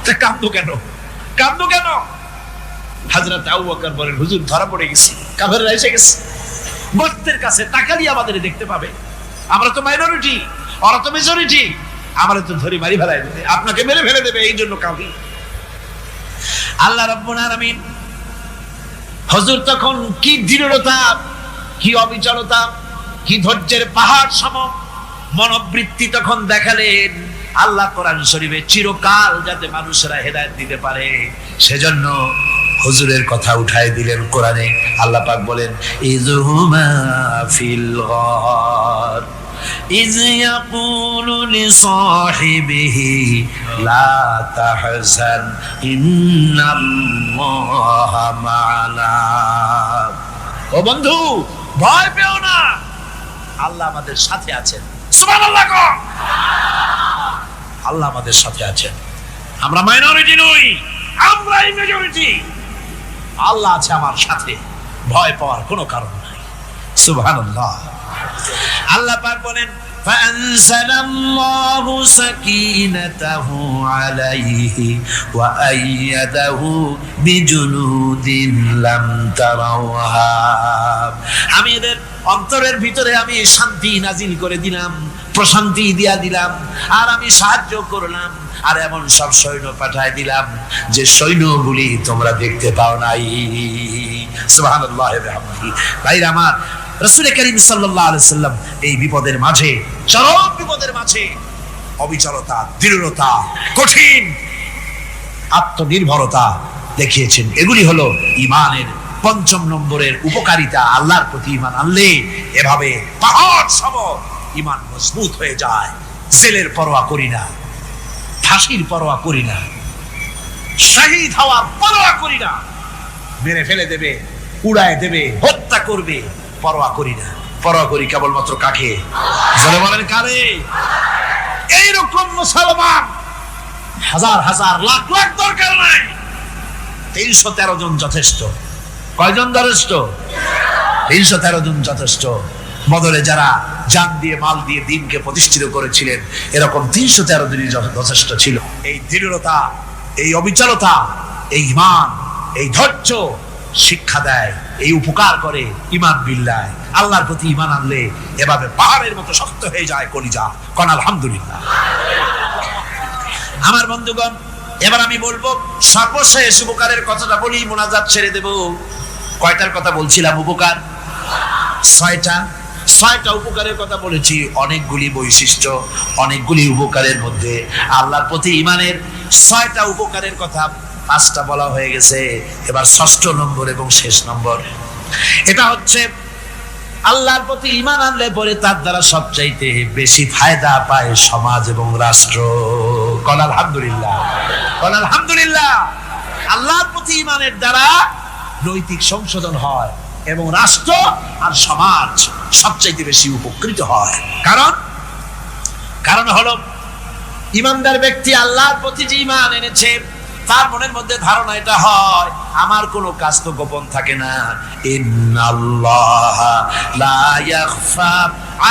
তা কাঁদো কেন? কাঁদো কেন? হযরত আবু বকর বলেন, হুজুর ধরা পড়ে গেছি, কাফেররা এসে গেছে গর্তের কাছে, তাকালি আমাদের দেখতে পাবে, আমরা তো মাইনরিটি, ওরা তো মেজরিটি, আমরা তো ধরে মারি ফেলাই দেবে, আপনাকে মেরে ফেলে দেবে, এই জন্য কাউকে। আল্লাহ রাব্বুল আলামিন, হুজুর তখন কি দৃঢ়তা, কি অবিচলতা, কি ধৈর্যের পাহাড় সম মনোবৃত্তি তখন দেখালেন। আল্লাহ কোরআন শরীফে চিরকাল যাতে মানুষেরা হেদায়েত দিতে পারে, সেজন্য হুজুরের কথা উঠায় দিলেন কোরআনে। আল্লাহ পাক বলেন, ইযহুমা ফিল গার ইয ইয়াকুলু লিসাহিবিহি লা তাহজান ইন্নাল্লাহা মা'ানা। ও বন্ধু, ভয় পেও না, আল্লাহ আমাদের সাথে আছেন। সুবহানাল্লাহ। আল্লাহ আমাদের সাথে আছেন। আমরা মাইনরিটি নই, আমরাই মেজরিটি। আল্লাহ আছে আমার সাথে, ভয় পাওয়ার কোনো কারণ নাই। সুবহানাল্লাহ। আল্লাহ পাক বলেন, ফাআনসালাল্লাহু সাকিনাতাহু আলাইহি ওয়া আইয়াদাহু বিজুনুদিন লাম তারাওহা। আমি এদের অন্তরের ভিতরে আমি শান্তি নাজিল করে দিলাম, প্রশান্তি দিয়া দিলাম, আর আমি সাহায্য করলাম, আর এমন সব সৈন্য পাঠায় দিলাম যে সৈন্যগুলি তোমরা দেখতে পাও নাই। সুবহানাল্লাহ। ভাইরা আমার, রাসূল করিম সাল্লাল্লাহু আলাইহি সাল্লাম এই বিপদের মাঝে, চরম বিপদের মাঝে অবিচলতা, দৃঢ়তা, কঠিন আত্মনির্ভরতা দেখিয়েছেন। এগুলি হলো ঈমানের 5ম নম্বরের উপকারিতা। আল্লাহর প্রতি ঈমান আনলে এভাবে পাহাড় সম ঈমান মজবুত হয়ে যায়। জেলের পরোয়া করি না, ফাঁসির পরোয়া করি না, শহীদ হওয়ার পরোয়া করি না, মেরে ফেলে দেবে, উড়ায় দেবে, হত্যা করবে, পরোয়া করি না। পরোয়া করি কেবলমাত্র কাকে? জোরে বলেন, কারে? এইরকম মুসলমান হাজার হাজার লাখ লাখ দরকার নাই, 313 জন যথেষ্ট। কয়জন যথেষ্ট? 313 জন যথেষ্ট। বদরে যারা জান দিয়ে মাল দিয়ে দিনকে প্রতিষ্ঠিত করেছিলেন, এরকম 313 জনই যথেষ্ট ছিল। এই দৃঢ়তা, এই অবিচলতা, এই ঈমান, এই ধৈর্য শিক্ষা দেয়, এই উপকার করে ঈমান বিল্লাহ। আল্লাহর প্রতি ঈমান আনলে এভাবে পাহাড়ের মতো শক্ত হয়ে যায় কলিজা। কোন আলহামদুলিল্লাহ। আমার বন্ধুগণ, এবার আমি বলবো সর্বশেষ উপকারের কথাটা বলি, মোনাজাত ছেড়ে দেব। কয়টার কথা বলছিলাম? উপকার 6টা উপকারের কথা বলেছি। অনেকগুলি বৈশিষ্ট্য, অনেকগুলি উপকারের মধ্যে আল্লাহর প্রতি ঈমানের 6টা উপকারের কথা 5টা বলা হয়ে গেছে। এবার 6ষ্ঠ নম্বর এবং শেষ নম্বর, এটা হচ্ছে আল্লাহর প্রতি ঈমান আনলে পরে তার দ্বারা সবচাইতে বেশি ফায়দা পায় সমাজ এবং রাষ্ট্র। কোন আলহামদুলিল্লাহ, কোন আলহামদুলিল্লাহ। আল্লাহর প্রতি ঈমানের দ্বারা নৈতিক সংশোধন হয় এবং রাষ্ট্র আর সমাজ সবচাইতে বেশি উপকৃত হয়। কারণ হলো ঈমানদার ব্যক্তি আল্লাহর প্রতি যে ঈমান এনেছে, তার মনের মধ্যে ধারণা এটা হয়, আমার কোনো কাজ তো গোপন থাকে না। ইন্নাল্লাহা লা ইয়াখফা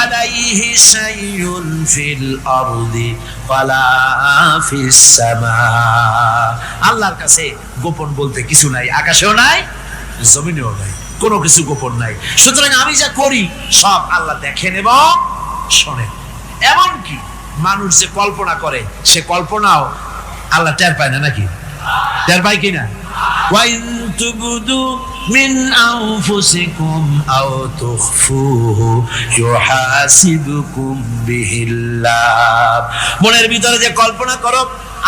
আলাইহি শাইউন ফিল আরদি ওয়ালা ফিস সামা। আল্লাহর কাছে গোপন বলতে কিছু নাই, আকাশেও নাই, জমিনেও নাই, কোনো কিছু গোপন নাই। সুতরাং আমি যা করি সব আল্লাহ দেখেন এবং শোনেন। এমনকি মানুষ যে কল্পনা করে, সে কল্পনাও আল্লাহ টের পায় না, নাকি টের পায় কিনা? ওয়াইন তুবদু মিন আনফুসিকুম আও তুখফুহু ইউহাসিবুকুম বিহিল্লাহ। মনের ভিতরে যে কল্পনা করো,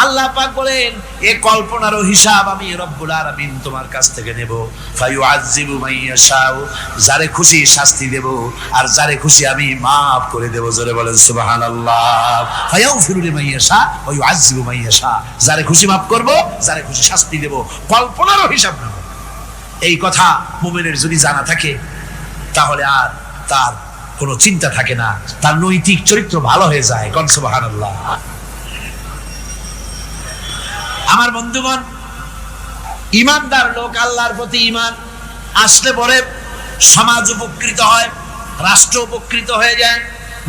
আল্লাহ পাক বলেন এই কল্পনারও হিসাব আমি রব্বুল আলামিন তোমার কাছ থেকে নেব। ফায়ুআযযিবু মান ইয়াশাউ, যারে খুশি শাস্তি দেব, আর যারে খুশি আমি maaf করে দেব। জোরে বলেন সুবহানাল্লাহ। ফায়াগফিরু লিমান ইয়াশা ওয়া ইউআযযিবু মান ইয়াশা, যারে খুশি maaf করব, যারে খুশি শাস্তি দেব, কল্পনারও হিসাব নেব। এই কথা মুমিনের যদি জানা থাকে, তাহলে আর তার কোনো চিন্তা থাকে না, তার নৈতিক চরিত্র ভালো হয়ে যায়। কোন সুবহানাল্লাহ। আমার বন্ধুগণ, ঈমানদার লোক, আল্লাহর প্রতি ঈমান আসলে পরে সমাজ উপকৃত হয়, রাষ্ট্র উপকৃত হয়ে যায়।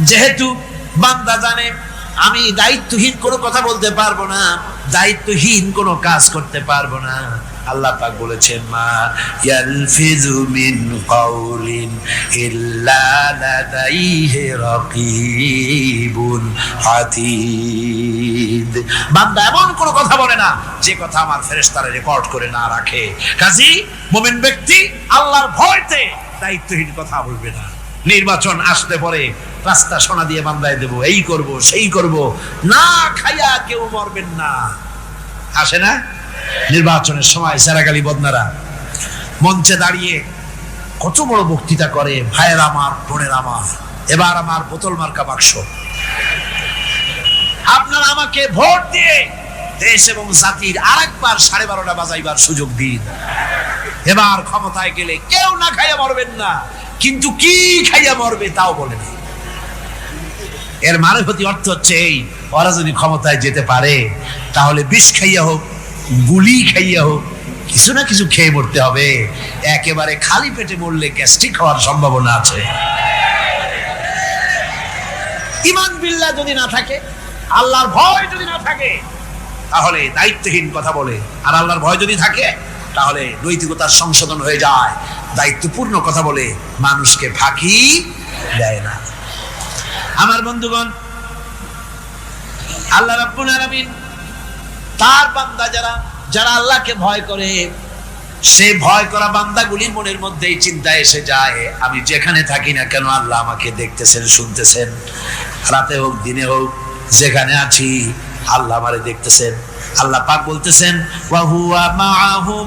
যেহেতু বান্দা জানে আমি দায়িত্বহীন কোনো কথা বলতে পারবো না, দায়িত্বহীন কোনো কাজ করতে পারবো না। আল্লাহ পাক বলেছেন, মা ইয়ালফিযু মিন কাউলিন ইল্লা লাদাইহি রাকীবুন আতীদ। বান্দা এমন কোনো কথা বলে না যে কথা আমার ফেরেশতারা রেকর্ড করে না রাখে। কাজী মুমিন ব্যক্তি আল্লাহর ভয়তে দায়িত্বহীন কথা বলবে না। নির্বাচন আসতে পরে রাস্তা সোনা দিয়ে বান্দায় দেব, এই করব সেই করব, না খাইয়া কেউ মরবেন না। আসে না নির্বাচনের সময় সেরাগালি বদনারা মঞ্চে দাঁড়িয়ে কত বড় বক্তৃতা করে, ভাইয়ের আমার, বোনের আমার, এবার আমার বোতল মার্কা বাক্স, আপনারা আমাকে ভোট দিয়ে দেশ এবং জাতির আরেকবার 12:30 বাজাইবার সুযোগ দিন। এবার ক্ষমতায় গেলে কেউ না খাইয়া মরবেন না, কিন্তু কি খাইয়া মরবে তাও বলে না। এর মানে প্রতি অর্থ হচ্ছে এই, ওরা যদি ক্ষমতায় যেতে পারে তাহলে বিষ খাইয়া হোক, গুলি খাইয়া হোক, কিছু না কিছু খেয়ে মরতে হবে। একেবারে খালি পেটে মরলে গ্যাস্ট্রিক হওয়ার সম্ভাবনা আছে। ঈমান বিল্লাহ যদি না থাকে, আল্লাহর ভয় যদি না থাকে, তাহলে দায়িত্বহীন কথা বলে। আর আল্লাহর ভয় যদি থাকে, তাহলে নৈতিকতার সংশোধন হয়ে যায়, দায়িত্বপূর্ণ কথা বলে, মানুষকে ফাঁকি দেয় না। আমার বন্ধুগণ, আল্লাহ রাব্বুল আলামিন তার বান্দা যারা আল্লাহকে ভয় করে, সে ভয় করা বান্দাগুলির মনের মধ্যে এই চিন্তা এসে যায়, আমি যেখানে থাকি না কেন আল্লাহ আমাকে দেখতেছেন, শুনতেছেন। রাতে হোক দিনে হোক, যেখানে আছি আল্লাহ আমারে দেখতেছেন। আল্লাহ পাক বলতেছেন, ওয়া হুয়া মাআহুম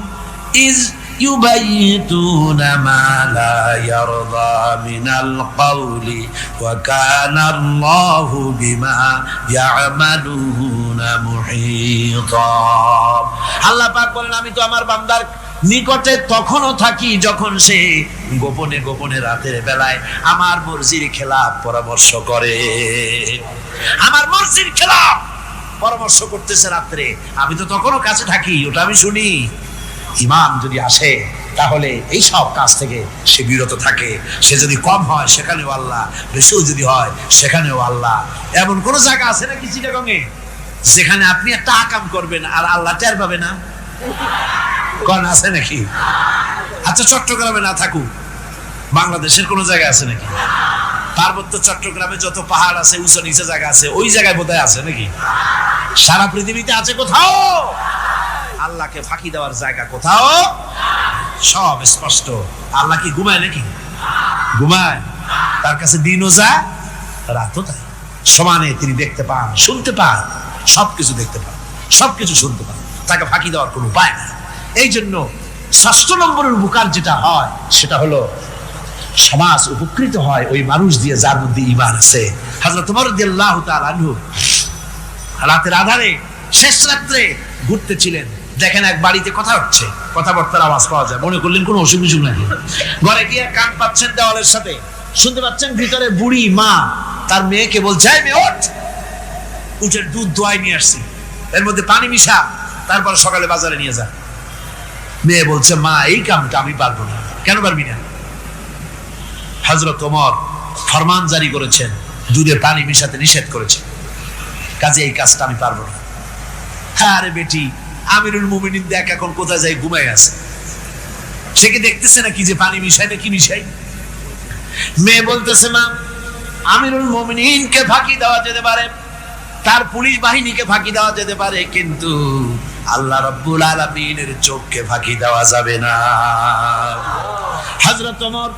ইজ ইউবাইতুনা মা লা ইয়ারদা মিনাল কওলি ওয়া কানা আল্লাহু বিমা ইয়ামালুনা মুহিতা। আল্লাহ পাক বলেন, আমি তো আমার বান্দার নিকটে তখনও থাকি যখন সে গোপনে গোপনে রাতের বেলায় আমার মর্জির খেলাফ পরামর্শ করে। আমার মর্জির খেলাফ পরামর্শ করতেছে রাত্রে, আমি তো তখনও কাছে থাকি, ওটা আমি শুনি। ইমাম যদি আসে তাহলে এই সব কাজ থেকে সে বিরত থাকে। সে যদি কম হয় সেখানেও আল্লাহ, বেশিও যদি হয় সেখানেও আল্লাহ। এমন কোন জায়গা আছে নাকি চিটাগংয়ে যেখানে আপনি একটা আকাম করবেন আর আল্লাহ টের পাবে না? কোন আছে নাকি? আচ্ছা চট্টগ্রামে না থাকুক, বাংলাদেশের কোন জায়গা আছে নাকি? পার্বত্য চট্টগ্রামে যত পাহাড় আছে, উঁচু নিচে জায়গা আছে, ওই জায়গায় বোধহয় আছে নাকি? সারা পৃথিবীতে আছে কোথাও? আল্লাহকে ফাঁকি দেওয়ার জায়গা কোথাও? সব স্পষ্ট। আল্লাহ কি ঘুমায় নাকি? ঘুমায়? তার কাছে দিনও যা রাতও তাই, সমানে তিনি দেখতে পান, শুনতে পান, সবকিছু দেখতে পান, সবকিছু শুনতে পান। তাকে ফাঁকি দেওয়ার কোনো উপায় নাই। এই জন্য ৬ষ্ঠ নম্বরের উপকার যেটা হয় সেটা হলো সমাজ উপকৃত হয় ওই মানুষ দিয়ে যার মধ্যে ঈমান আছে। হযরত ওমর রাদিয়াল্লাহু তাআলা আনহু রাতের আধারে শেষ রাত্রে ঘুরতেছিলেন, দেখেন এক বাড়িতে কথা হচ্ছে, কথাবার্তার আওয়াজ পাওয়া যায়, মনে করলেন কোনো অসুখ বিসুখ নাকি। ঘরে গিয়ে কান পাচ্ছেন দেওয়ালের সাথে, শুনতে পাচ্ছেন ভিতরে বুড়ি মা তার মেয়েকে বলছে, এই মেয়ে ওঠ, উটের দুধ দোয়াই নিয়ে আসছি, এর মধ্যে পানি মিশা, তারপর সকালে বাজারে নিয়ে যা। মেয়ে বলছে, মা এই কামটা আমি পারবো না। কেন পারবি না? হযরত ওমর ফরমান জারি করেছেন, দুধে পানি মিশাতে নিষেধ করেছেন, কাজে এই কাজটা আমি পারবো না। আরে বেটি, আমিরুল মুমিনিন দেখ এখন কোথায় যাই ঘুমাই আছে, সে কি দেখতেছে না কি যে পানি মিশাই না কি মিশাই? মেয়ে বলতেছে, মা আমিরুল মুমিনিনকে ফাঁকি দেওয়া যেতে পারে, তার পুলিশ বাহিনীকে ফাঁকি দেওয়া যেতে পারে, কিন্তু আল্লাহ রাব্বুল আলামিনের চোখকে ফাঁকি দেওয়া যাবে না। হযরত ওমর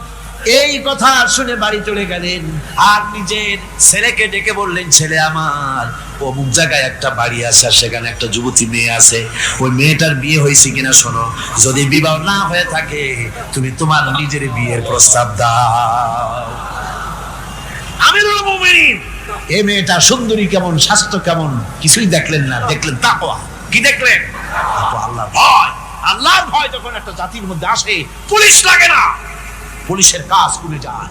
এই কথা শুনে বাড়ি চলে গেলেন আর নিজের ছেলেকে ডেকে বললেন, ছেলে আমার, অমুক জায়গায় একটা বাড়ি আছে, সেখানে একটা যুবতী মেয়ে আছে, ওই মেয়েটার বিয়ে হয়েছে কিনা শোনো, যদি বিবাহ না হয়ে থাকে তুমি তোমার নিজের বিয়ের প্রস্তাব দাও। আমিরুল মুমিনিন এই মেয়েটা সুন্দরী কেমন, স্বাস্থ্য কেমন কিছুই দেখলেন না, দেখলেন তাকওয়া। কি দেখলেন? আল্লাহর ভয়। আল্লাহর ভয় যখন একটা জাতির মধ্যে আসে, পুলিশ লাগে না, পুলিশের কাজ কমে যায়।